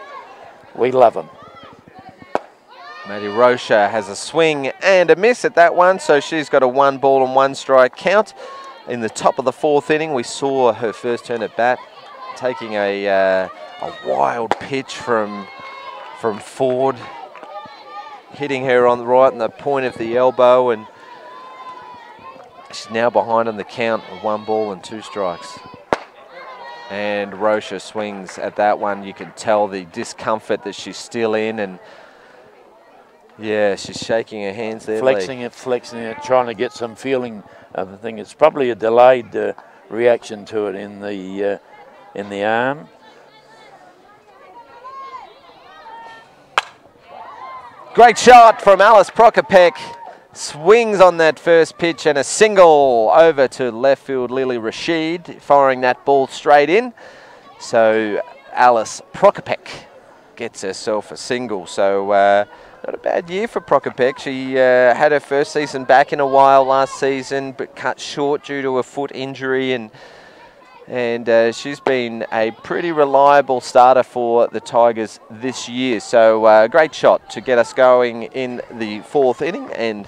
We love them. Maddie Rocha has a swing and a miss at that one, so she's got a 1 ball and 1 strike count. In the top of the 4th inning, we saw her first turn at bat, taking a wild pitch from Ford, hitting her on the point of the elbow, and she's now behind on the count of 1 ball and 2 strikes. And Rocha swings at that one. You can tell the discomfort that she's still in, and yeah, she's shaking her hands there. Flexing it, trying to get some feeling of the thing. It's probably a delayed reaction to it in the arm. Great shot from Alice Prokopek. Swings on that first pitch and a single over to left field, Lily Rashid, firing that ball straight in. So Alice Prokopek gets herself a single. So not a bad year for Prokopek. She had her first season back in a while last season, but cut short due to a foot injury, and she's been a pretty reliable starter for the Tigers this year. So great shot to get us going in the 4th inning, and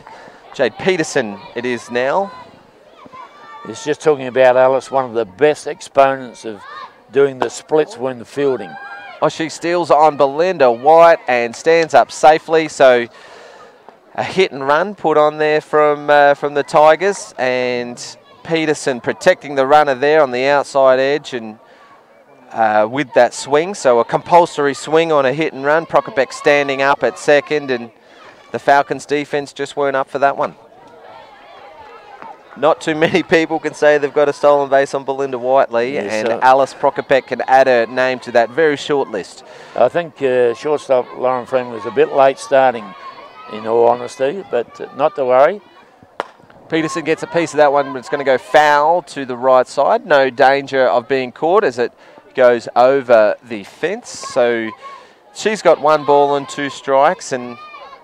Jade Peterson it is now. It's just talking about Alice, one of the best exponents of doing the splits when fielding. Oh, she steals on Belinda White and stands up safely. So a hit and run put on there from the Tigers, and Peterson protecting the runner there on the outside edge, and with that swing. So a compulsory swing on a hit and run. Prokopek standing up at second, and the Falcons defense just weren't up for that one. Not too many people can say they've got a stolen base on Belinda Whiteley, yes, and Alice Prokopek can add her name to that very short list. I think shortstop Lauren Fleming was a bit late starting, in all honesty, but not to worry. Peterson gets a piece of that one, but it's going to go foul to the right side. No danger of being caught as it goes over the fence. So she's got 1 ball and 2 strikes, and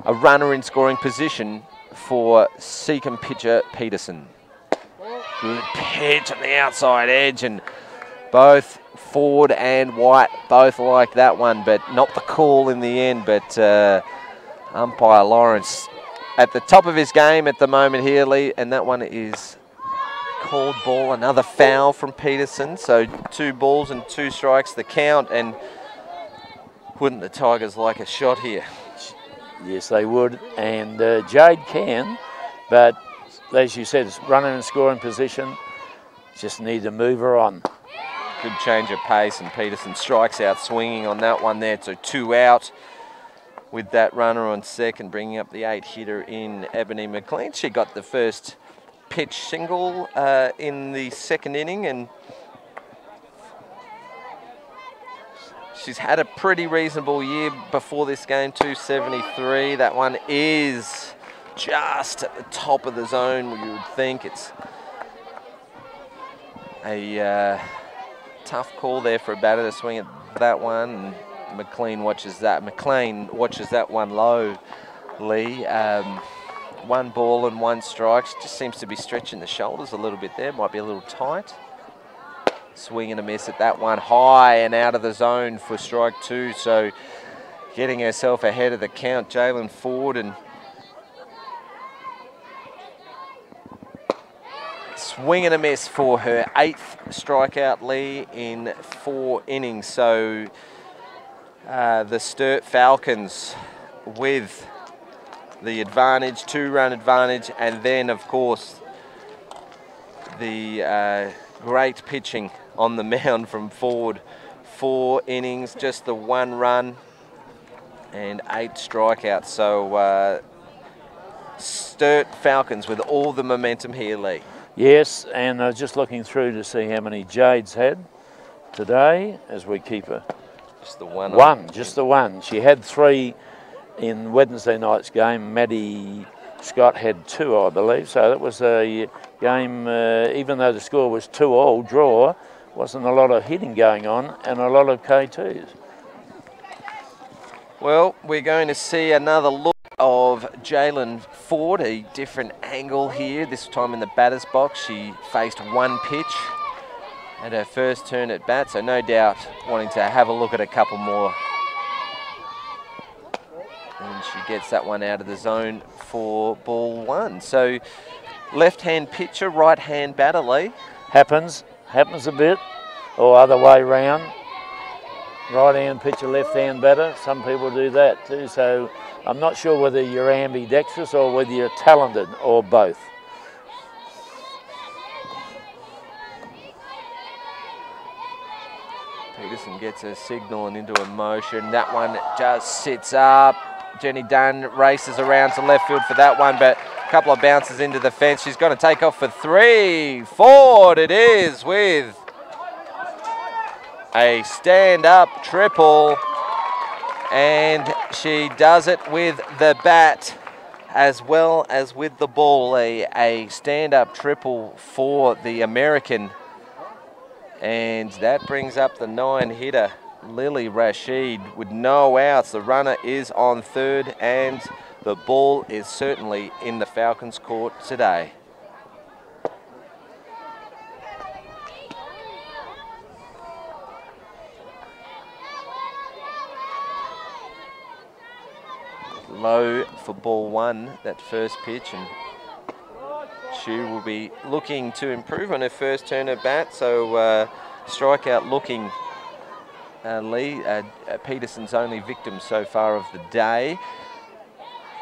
a runner in scoring position for Seacombe pitcher Peterson. Good pitch on the outside edge, and both Ford and White both like that one, but not the call in the end. But umpire Lawrence at the top of his game at the moment here, Lee, and that one is called ball. Another foul from Peterson, so 2 balls and 2 strikes the count, and wouldn't the Tigers like a shot here? Yes, they would, and Jade can, but as you said, it's runner in scoring position, just need to move her on. Good change of pace, and Peterson strikes out swinging on that one there, so 2 out with that runner on second, bringing up the 8-hitter in Ebony McLean. She got the first pitch single in the 2nd inning, and She's had a pretty reasonable year before this game, 273. That one is just at the top of the zone. You would think it's a tough call there for a batter to swing at that one. And McLean watches that. McLean watches that one low, Lee. 1 ball and 1 strike. She just seems to be stretching the shoulders a little bit there. Might be a little tight. Swing and a miss at that one, high and out of the zone for strike 2. So getting herself ahead of the count, Jalen Ford, and swing and a miss for her 8th strikeout, Lee, in 4 innings. So the Sturt Falcons with the advantage, 2-run advantage, and then of course the great pitching on the mound from Ford. 4 innings, just the 1 run and 8 strikeouts. So Sturt Falcons with all the momentum here, Lee. Yes, and I was just looking through to see how many Jade's had today as we keep her. Just the one. One, just the one. She had 3 in Wednesday night's game. Maddie Scott had 2, I believe. So that was a game, even though the score was 2-2 draw, wasn't a lot of hitting going on and a lot of K2s. Well, we're going to see another look of Jalen Ford, a different angle here, this time in the batter's box. She faced 1 pitch at her first turn at bat, so no doubt wanting to have a look at a couple more. And she gets that one out of the zone for ball 1. So left-hand pitcher, right-hand batter, Lee. Happens a bit, or other way round. Right-hand pitcher, left-hand batter. Some people do that too, so I'm not sure whether you're ambidextrous or whether you're talented or both. Peterson gets her signal and into a motion. That one just sits up. Jenny Dunn races around to left field for that one, but a couple of bounces into the fence. She's going to take off for 3. Ford it is with a stand-up triple, and she does it with the bat as well as with the ball. A stand-up triple for the American, and that brings up the 9-hitter, Lily Rashid, with no outs. The runner is on third, and the ball is certainly in the Falcons' court today. Low for ball 1, that first pitch, and she will be looking to improve on her first turn at bat. So strikeout looking, Lee, Peterson's only victim so far of the day.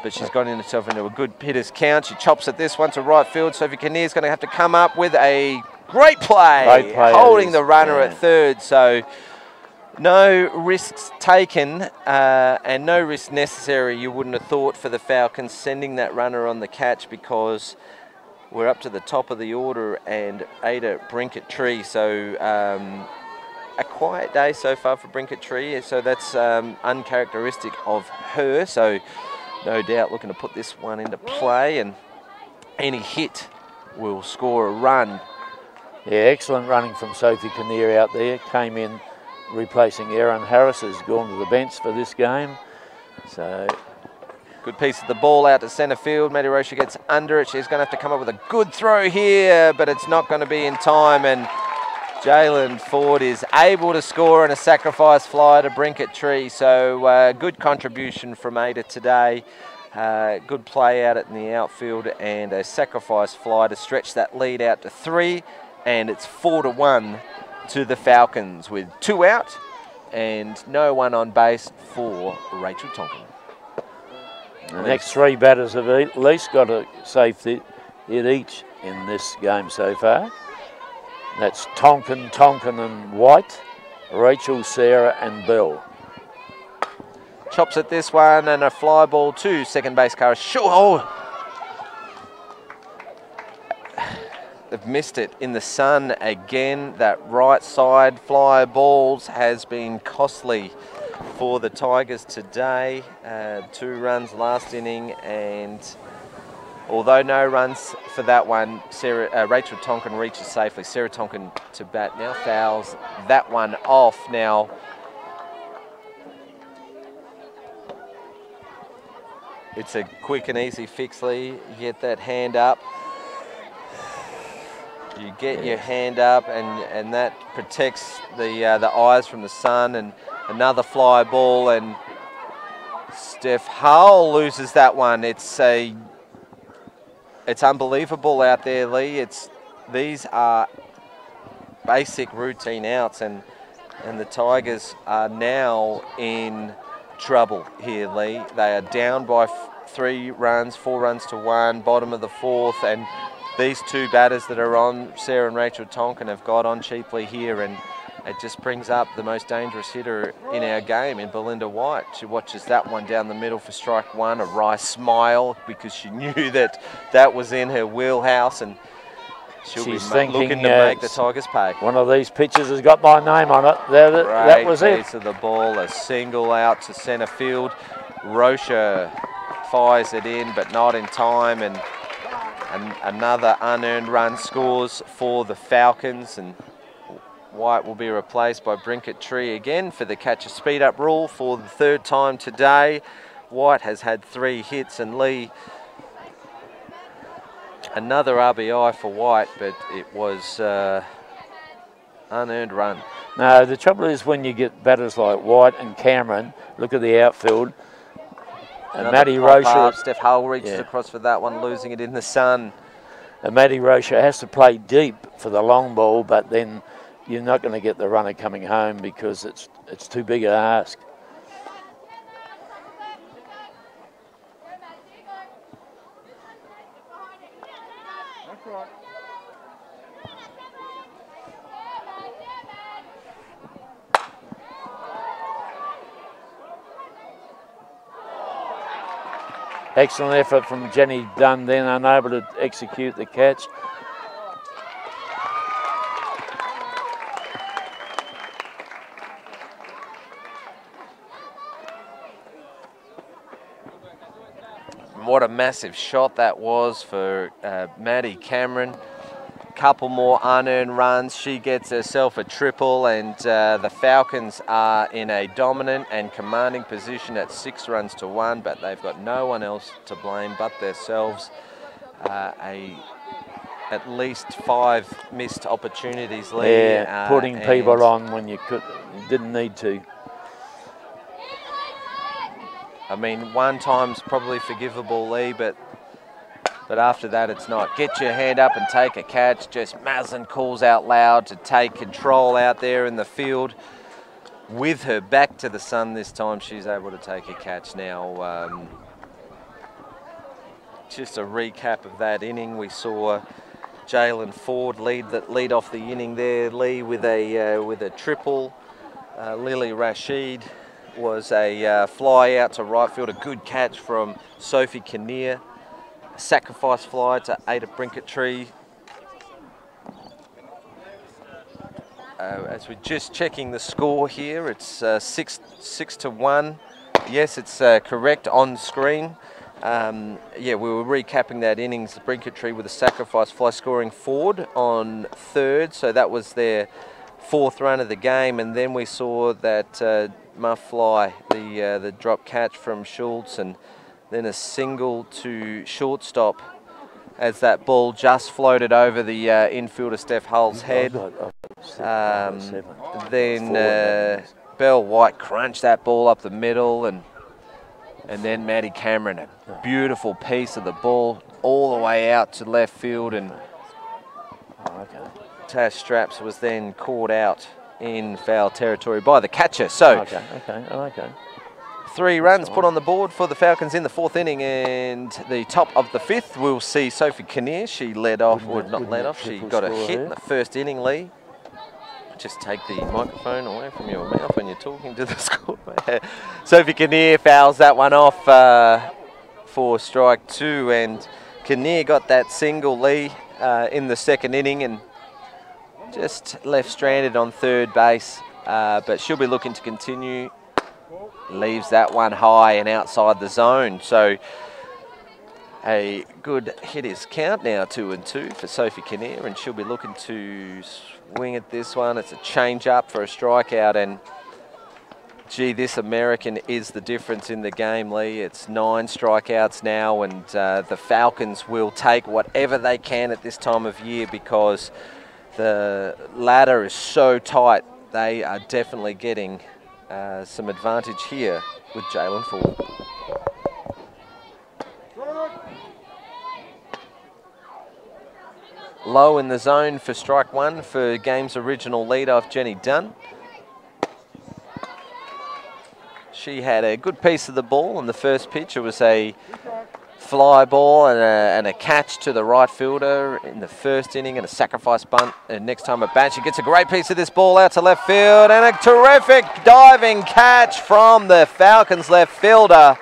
But she's gotten herself into a good hitter's count. She chops at this one to right field. Sophie Kinnear's going to have to come up with a great play holding the runner at third. So no risks taken and no risk necessary, you wouldn't have thought, for the Falcons sending that runner on the catch, because we're up to the top of the order and Ada Brinket-Tree. So a quiet day so far for Brinket-Tree. So that's uncharacteristic of her. So no doubt looking to put this one into play, and any hit will score a run. Yeah, excellent running from Sophie Kinnear out there. Came in replacing Erin Harris, has gone to the bench for this game. So good piece of the ball out to centre field. Maddie Rocha gets under it. She's going to have to come up with a good throw here, but it's not going to be in time, and Jalen Ford is able to score in a sacrifice fly to Brinket-Tree. So good contribution from Ada today. Good play out in the outfield and a sacrifice fly to stretch that lead out to 3, and it's 4-1 to the Falcons with 2 out and no one on base for Rachel Tonkin. The next 3 batters have at least got a safe hit each in this game so far. That's Tonkin and White, Rachel, Sarah and Bell. Chops at this one and a fly ball to second base, Cara. Sure. Oh. They've missed it in the sun again. That right side fly balls has been costly for the Tigers today. 2 runs last inning, and although no runs for that one, Rachel Tonkin reaches safely. Sarah Tonkin to bat now, fouls that one off. Now, it's a quick and easy fix, Lee. You get that hand up. You get your hand up, and that protects the eyes from the sun. And another fly ball, and Steph Hull loses that one. It's unbelievable out there, Lee. These are basic routine outs, and the Tigers are now in trouble here, Lee. They are down by 3 runs, 4 runs to 1, bottom of the 4th, and these 2 batters that are on, Sarah and Rachel Tonkin, have got on cheaply here, and it just brings up the most dangerous hitter in our game, in Belinda White. She watches that one down the middle for strike 1, a wry smile, because she knew that was in her wheelhouse, and she'll be looking to make the Tigers pay. One of these pitches has got my name on it. That was it. Piece of the ball, a single out to centre field. Rocha fires it in, but not in time, and another unearned run scores for the Falcons, and White will be replaced by Brinket Tree again for the catch a speed up rule for the 3rd time today. White has had 3 hits, and Lee, another RBI for White, but it was unearned run. No, the trouble is when you get batters like White and Cameron, look at the outfield, and Maddie Rocha. Steph Hull reaches across for that one, losing it in the sun. And Maddie Rocha has to play deep for the long ball, but then you're not going to get the runner coming home because it's too big an ask. Excellent effort from Jenny Dunn then, unable to execute the catch. What a massive shot that was for Maddie Cameron. Couple more unearned runs. She gets herself a triple, and the Falcons are in a dominant and commanding position at 6 runs to 1, but they've got no one else to blame but themselves. At least 5 missed opportunities, Lee. Yeah, putting people on when you didn't need to. I mean, 1 time's probably forgivable, Lee, but after that it's not. Get your hand up and take a catch. Jess Maslin calls out loud to take control out there in the field. With her back to the sun this time, she's able to take a catch now. Just a recap of that inning. We saw Jalen Ford lead off the inning there, Lee, with a triple. Lily Rashid was a fly out to right field, a good catch from Sophie Kinnear. A sacrifice fly to Ada Brinket Tree. As we're just checking the score here, it's 6 to 1. Yes, it's correct on screen. Yeah, we were recapping that innings. Brinket Tree with a sacrifice fly scoring Ford on 3rd, so that was their 4th run of the game, and then we saw that muff fly, the drop catch from Schultz, and then a single to shortstop as that ball just floated over the infielder Steph Hull's head. Then Belle White crunched that ball up the middle, and then Maddie Cameron, a beautiful piece of the ball all the way out to left field, and Tash Straps was then caught out in foul territory by the catcher. So, okay. 3 runs put on the board for the Falcons in the 4th inning, and the top of the 5th, we'll see Sophie Kinnear. She led off, or not led off, she got a hit in the 1st inning, Lee. Just take the microphone away from your mouth when you're talking to the score. Sophie Kinnear fouls that one off for strike 2, and Kinnear got that single, Lee. in the second inning and just left stranded on third base. But she'll be looking to continue. Leaves that one high and outside the zone. So a good hitters count now, 2-2 for Sophie Kinnear, and she'll be looking to swing at this one. It's a change up for a strikeout, and gee, this American is the difference in the game, Lee. It's 9 strikeouts now, and the Falcons will take whatever they can at this time of year because the ladder is so tight. They are definitely getting some advantage here with Jalen Ford. Low in the zone for strike one for game's original leadoff, Jenny Dunn. She had a good piece of the ball in the first pitch. It was a fly ball and a catch to the right fielder in the first inning and a sacrifice bunt. And next time at bat, she gets a great piece of this ball out to left field and a terrific diving catch from the Falcons left fielder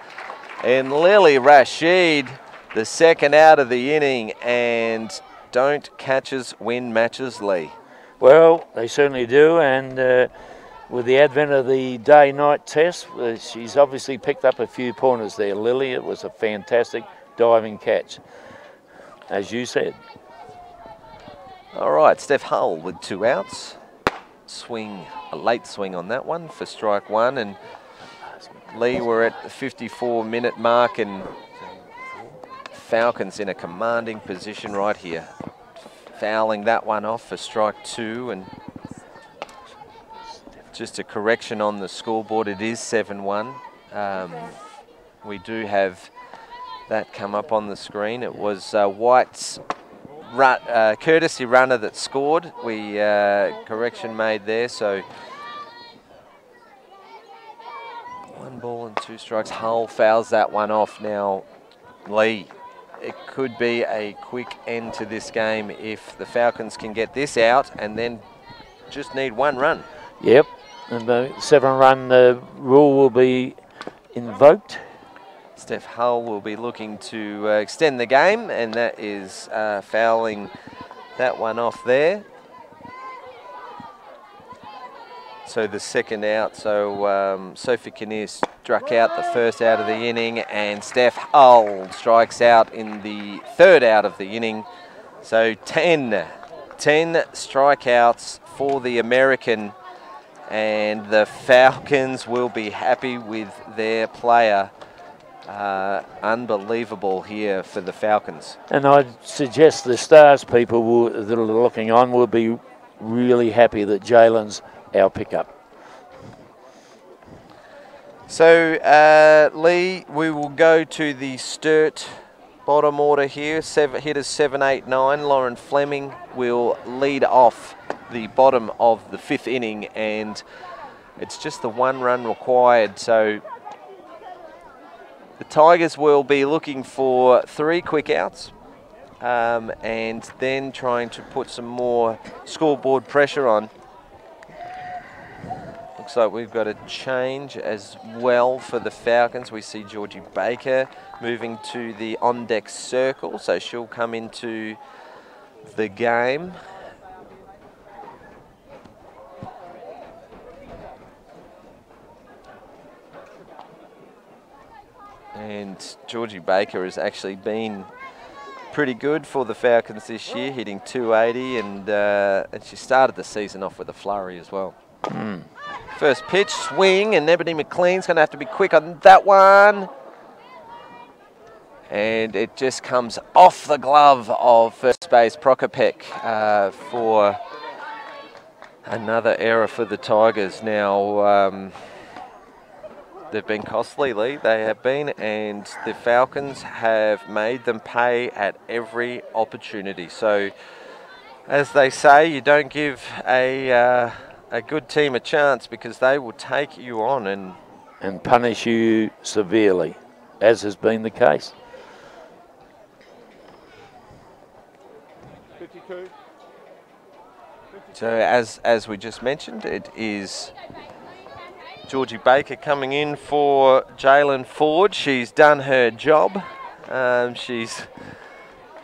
in Lily Rashid, the second out of the inning. And don't catches win matches, Lee? Well, they certainly do, and with the advent of the day-night test, she's obviously picked up a few pointers there, Lily. It was a fantastic diving catch, as you said. All right, Steph Hull with 2 outs. Swing, a late swing on that one for strike one, and Lee, we're at the 54-minute mark, and Falcons in a commanding position right here. Fouling that one off for strike 2, and just a correction on the scoreboard, it is 7-1. We do have that come up on the screen. It was White's courtesy runner that scored. We correction made there, so 1 ball and 2 strikes. Hull fouls that one off. Now, Lee, it could be a quick end to this game if the Falcons can get this out and then just need 1 run. Yep, and the 7-run rule will be invoked. Steph Hull will be looking to extend the game, and that is fouling that one off there. So the second out, so Sophie Kinnear struck out the first out of the inning, and Steph Hull strikes out in the third out of the inning. So 10 strikeouts for the American, and the Falcons will be happy with their player. Unbelievable here for the Falcons. And I'd suggest the Stars people that are looking on will be really happy that Jalen's our pickup. So, Lee, we will go to the Sturt bottom order here. Hitters 7, 8, 9. Lauren Fleming will lead off the bottom of the 5th inning, and it's just the 1 run required. So the Tigers will be looking for 3 quick outs and then trying to put some more scoreboard pressure on. Looks like we've got a change as well for the Falcons. We see Georgie Baker moving to the on-deck circle, so she'll come into the game. And Georgie Baker has actually been pretty good for the Falcons this year, hitting 280, and she started the season off with a flurry as well. First pitch, swing, and Ebony McLean's going to have to be quick on that one. And it just comes off the glove of first base Prokopek for another error for the Tigers. Now, they've been costly, Lee. They have been, and the Falcons have made them pay at every opportunity. So, as they say, you don't give a good team a chance because they will take you on and punish you severely, as has been the case. 52. So as we just mentioned, it is Georgie Baker coming in for Jalen Ford. She's done her job. She's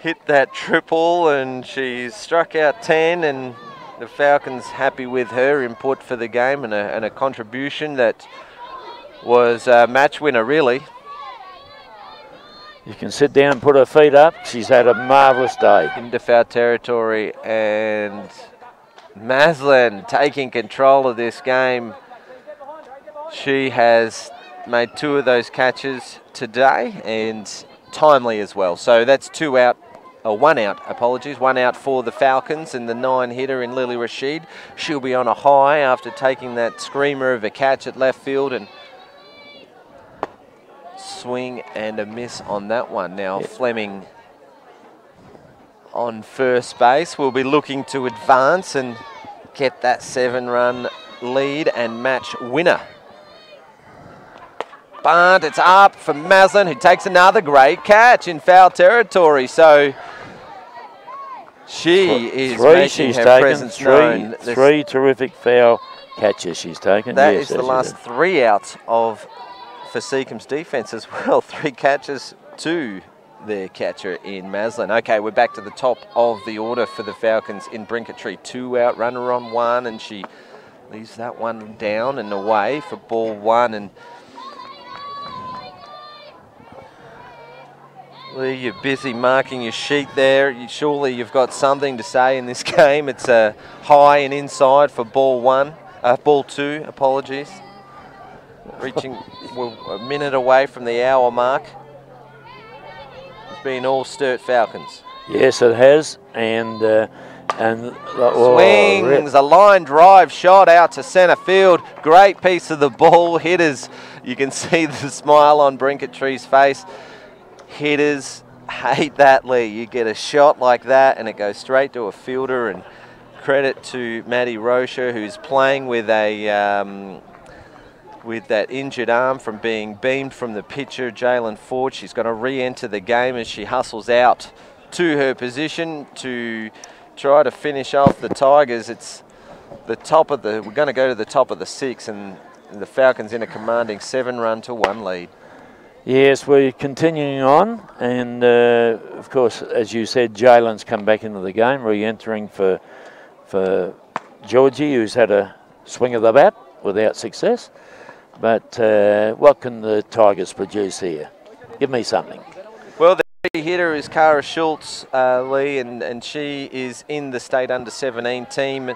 hit that triple, and she struck out 10, and the Falcons happy with her input for the game and a contribution that was a match winner, really. You can sit down and put her feet up. She's had a marvellous day. Into foul territory, and Maslin taking control of this game. She has made 2 of those catches today, and timely as well. So that's 2 out. 1 out, apologies. 1 out for the Falcons, and the 9 hitter in Lily Rashid. She'll be on a high after taking that screamer of a catch at left field, and swing and a miss on that one. Now Fleming on first base will be looking to advance and get that 7-run lead and match winner. Bunt, it's up for Maslin, who takes another great catch in foul territory. So she is making her presence known. 3 terrific foul catches she's taken. That is the last 3 outs for Seacombe's defence as well. 3 catches to their catcher in Maslin. Okay, we're back to the top of the order for the Falcons in Brinketree. 2 out, runner on 1, and she leaves that one down and away for ball 1. And Lee, you're busy marking your sheet there. Surely you've got something to say in this game. It's a high and inside for ball 2, apologies. Reaching, we're a minute away from the hour mark. It's been all Sturt Falcons. Yes, it has, and swings a line drive shot out to centre field. Great piece of the ball. Hitters, you can see the smile on Brinketree's face. Hitters hate that, Lee. You get a shot like that and it goes straight to a fielder, and credit to Maddie Rocha, who's playing with that injured arm from being beamed from the pitcher, Jalen Ford. She's going to re-enter the game as she hustles out to her position to try to finish off the Tigers. It's the top of the, we're going to go to the top of the 6, and the Falcons in a commanding 7-run to 1 lead. Yes, we're continuing on, and of course, as you said, Jalen's come back into the game, re-entering for Georgie, who's had a swing of the bat without success. But what can the Tigers produce here? Give me something. Well, the hitter is Cara Schultz, Lee, and she is in the state under-17 team.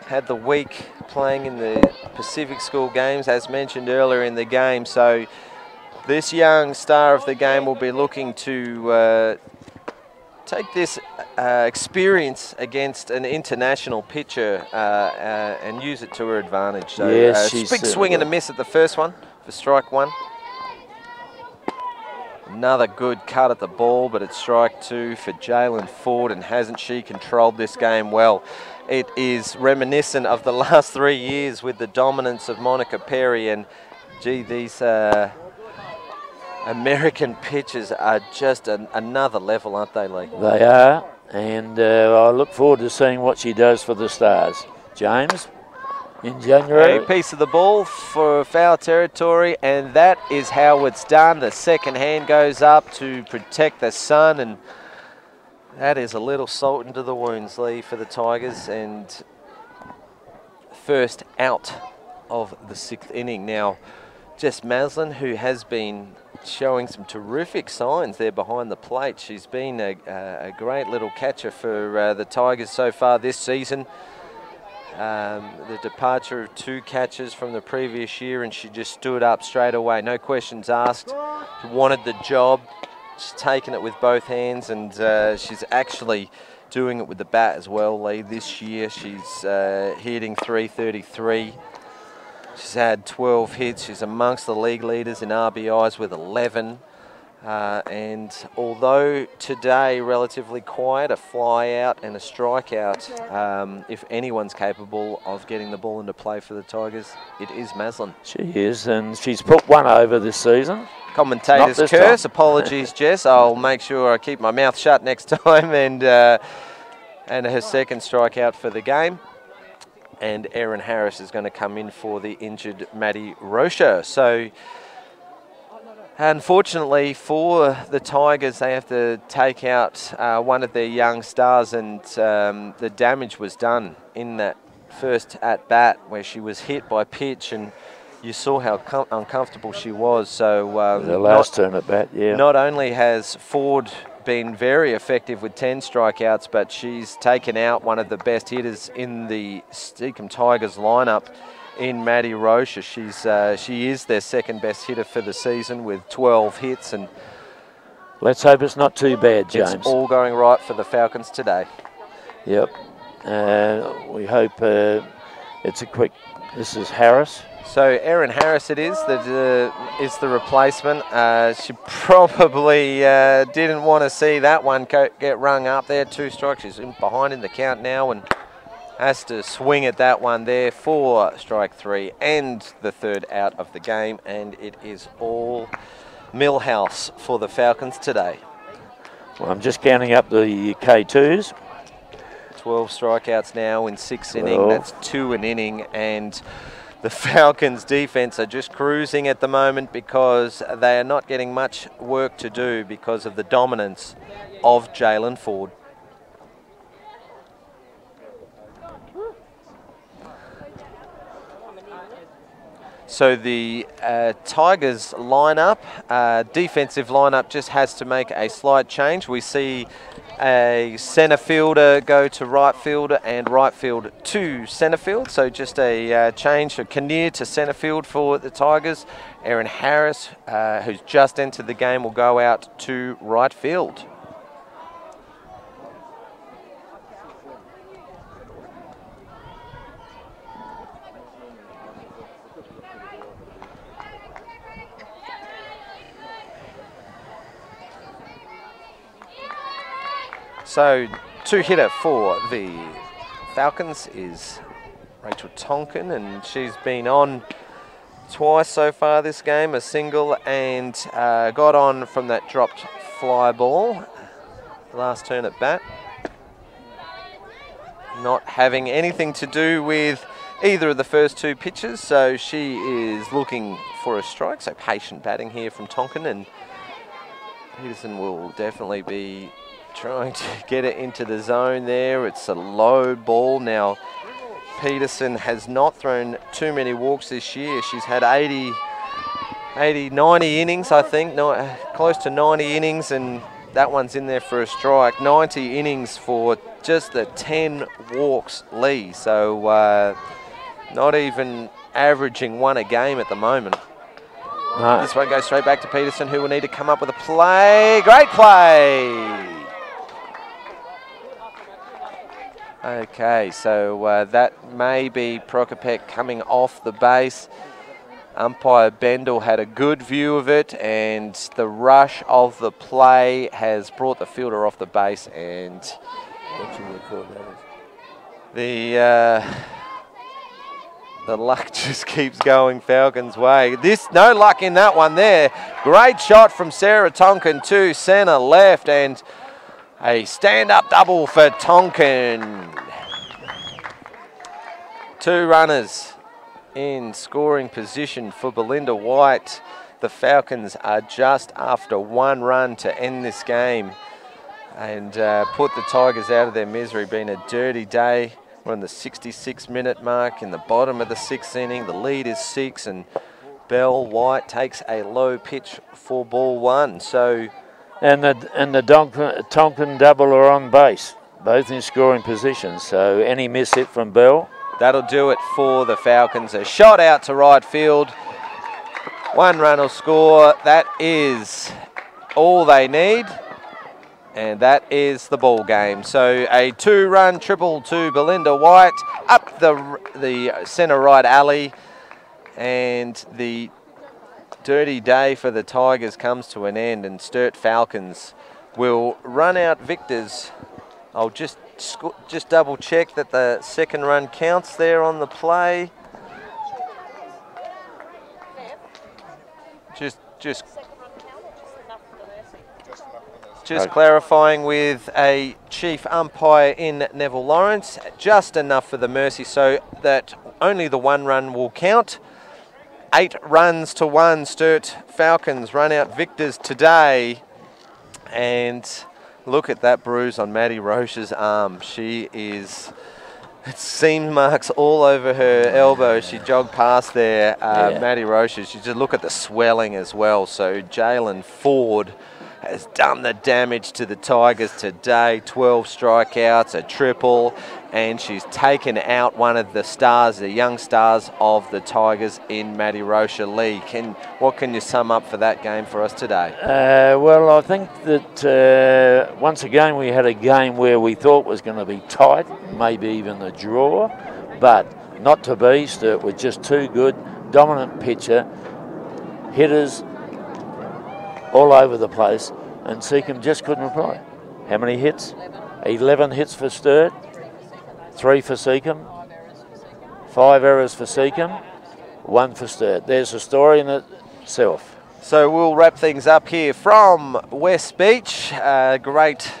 Had the week playing in the Pacific School games, as mentioned earlier in the game. So this young star of the game will be looking to take this experience against an international pitcher and use it to her advantage. So yes, big swing and a miss at the first one for strike 1. Another good cut at the ball, but it's strike 2 for Jalen Ford, and hasn't she controlled this game well? It is reminiscent of the last 3 years with the dominance of Monica Perry, and gee, these American pitchers are just another level, aren't they, Lee? They are, and I look forward to seeing what she does for the Stars. James, in January. A piece of the ball for foul territory, and that is how it's done. The second hand goes up to protect the sun, and that is a little salt into the wounds, Lee, for the Tigers, and first out of the 6th inning. Now, Jess Maslin, who has been showing some terrific signs there behind the plate. She's been a great little catcher for the Tigers so far this season. The departure of 2 catches from the previous year, and she just stood up straight away. No questions asked. She wanted the job. She's taken it with both hands, and she's actually doing it with the bat as well, Lee. This year she's hitting .333. She's had 12 hits. She's amongst the league leaders in RBIs with 11. And although today relatively quiet, a fly out and a strikeout, if anyone's capable of getting the ball into play for the Tigers, it is Maslin. She is, and she's put 1 over this season. Commentator's curse. Apologies, Jess. I'll make sure I keep my mouth shut next time. And her second strikeout for the game. And Erin Harris is going to come in for the injured Maddie Rocha. So Unfortunately for the Tigers, they have to take out one of their young stars, and the damage was done in that first at bat where she was hit by pitch, and you saw how uncomfortable she was. So the last turn at bat, yeah. Not only has Ford been very effective with 10 strikeouts, but she's taken out one of the best hitters in the Seacombe Tigers lineup in Maddie Rocha. She is their second best hitter for the season with 12 hits, and let's hope it's not too bad, James. It's all going right for the Falcons today. Yep. We hope it's a quick. This is Harris. So Erin Harris it is that is the replacement. She probably didn't want to see that one get rung up there. 2 strikes. She's behind in the count now and has to swing at that one there for strike 3 and the 3rd out of the game. And it is all Millhouse for the Falcons today. Well, I'm just counting up the K2s. 12 strikeouts now in 6 innings. That's 2 an inning, and the Falcons defense are just cruising at the moment because they are not getting much work to do because of the dominance of Jalen Ford. So the Tigers lineup, defensive lineup, just has to make a slight change. We see a centre fielder go to right field and right field to centre field. So just a change of Kinnear to centre field for the Tigers. Erin Harris, who's just entered the game, will go out to right field. So 2-hitter for the Falcons is Rachel Tonkin, and she's been on twice so far this game, a single, and got on from that dropped fly ball last turn at bat. Not having anything to do with either of the first 2 pitches, so she is looking for a strike. So patient batting here from Tonkin, and Peterson will definitely be trying to get it into the zone there. It's a low ball. Now, Peterson has not thrown too many walks this year. She's had 90 innings, I think, close to 90 innings, and that one's in there for a strike. 90 innings for just the 10 walks, Lee. So not even averaging 1 a game at the moment. No. This one goes straight back to Peterson, who will need to come up with a play. Great play! Okay, so that may be Prokopek coming off the base. Umpire Bendel had a good view of it, and the rush of the play has brought the fielder off the base, and the luck just keeps going Falcons' way. No luck in that one there. Great shot from Sarah Tonkin to centre left, and a stand-up double for Tonkin. 2 runners in scoring position for Belinda White. The Falcons are just after 1 run to end this game and put the Tigers out of their misery. Been a dirty day. We're on the 66-minute mark in the bottom of the 6th inning. The lead is 6, and Belle White takes a low pitch for ball 1. So. And the Tonkin double are on base, both in scoring positions. So any miss hit from Bell. That'll do it for the Falcons. A shot out to right field. 1 run will score. That is all they need. And that is the ball game. So a 2-run triple to Belinda White up the centre right alley. And the dirty day for the Tigers comes to an end, and Sturt Falcons will run out victors. I'll just double check that the 2nd run counts there on the play. Just clarifying with a chief umpire in Neville Lawrence, just enough for the mercy so that only the 1 run will count. 8 runs to 1. Sturt Falcons run out victors today. And look at that bruise on Maddie Rocha's arm. She is... It's seam marks all over her elbow. She jogged past there, Maddie Rocha. You just look at the swelling as well. So Jalen Ford has done the damage to the Tigers today. 12 strikeouts, a triple, and she's taken out one of the stars, the young stars of the Tigers in Maddie Rocha Lee. What can you sum up for that game for us today? Well, I think that once again we had a game where we thought was going to be tight, maybe even a draw, but not to be. Sturt was just too good, dominant pitcher, hitters all over the place, and Seacombe just couldn't reply. How many hits? 11 hits for Sturt, 3 for Seacombe, 5 errors for Seacombe, 1 for Sturt. There's a story in itself. So we'll wrap things up here from West Beach. Great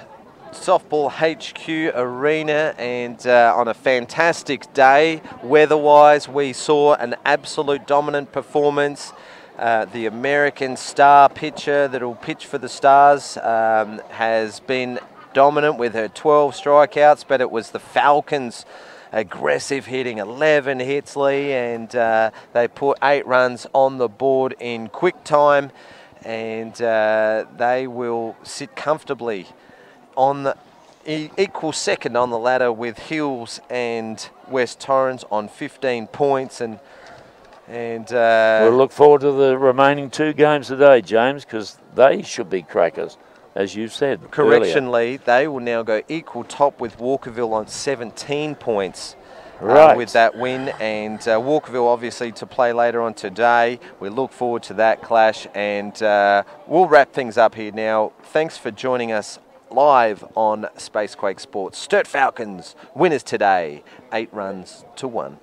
softball HQ arena, and on a fantastic day weather-wise. We saw an absolute dominant performance. The American star pitcher that will pitch for the Stars has been dominant with her 12 strikeouts, but it was the Falcons' aggressive hitting, 11 hits, Lee, and they put 8 runs on the board in quick time, and they will sit comfortably on the equal second on the ladder with Hills and West Torrens on 15 points, and we'll look forward to the remaining 2 games today, James, because they should be crackers, as you said. Correction, Lee, they will now go equal top with Walkerville on 17 points. Right. With that win, and Walkerville obviously to play later on today. We look forward to that clash, and we'll wrap things up here now. Thanks for joining us live on Spacequake Sports. Sturt Falcons winners today, 8 runs to 1.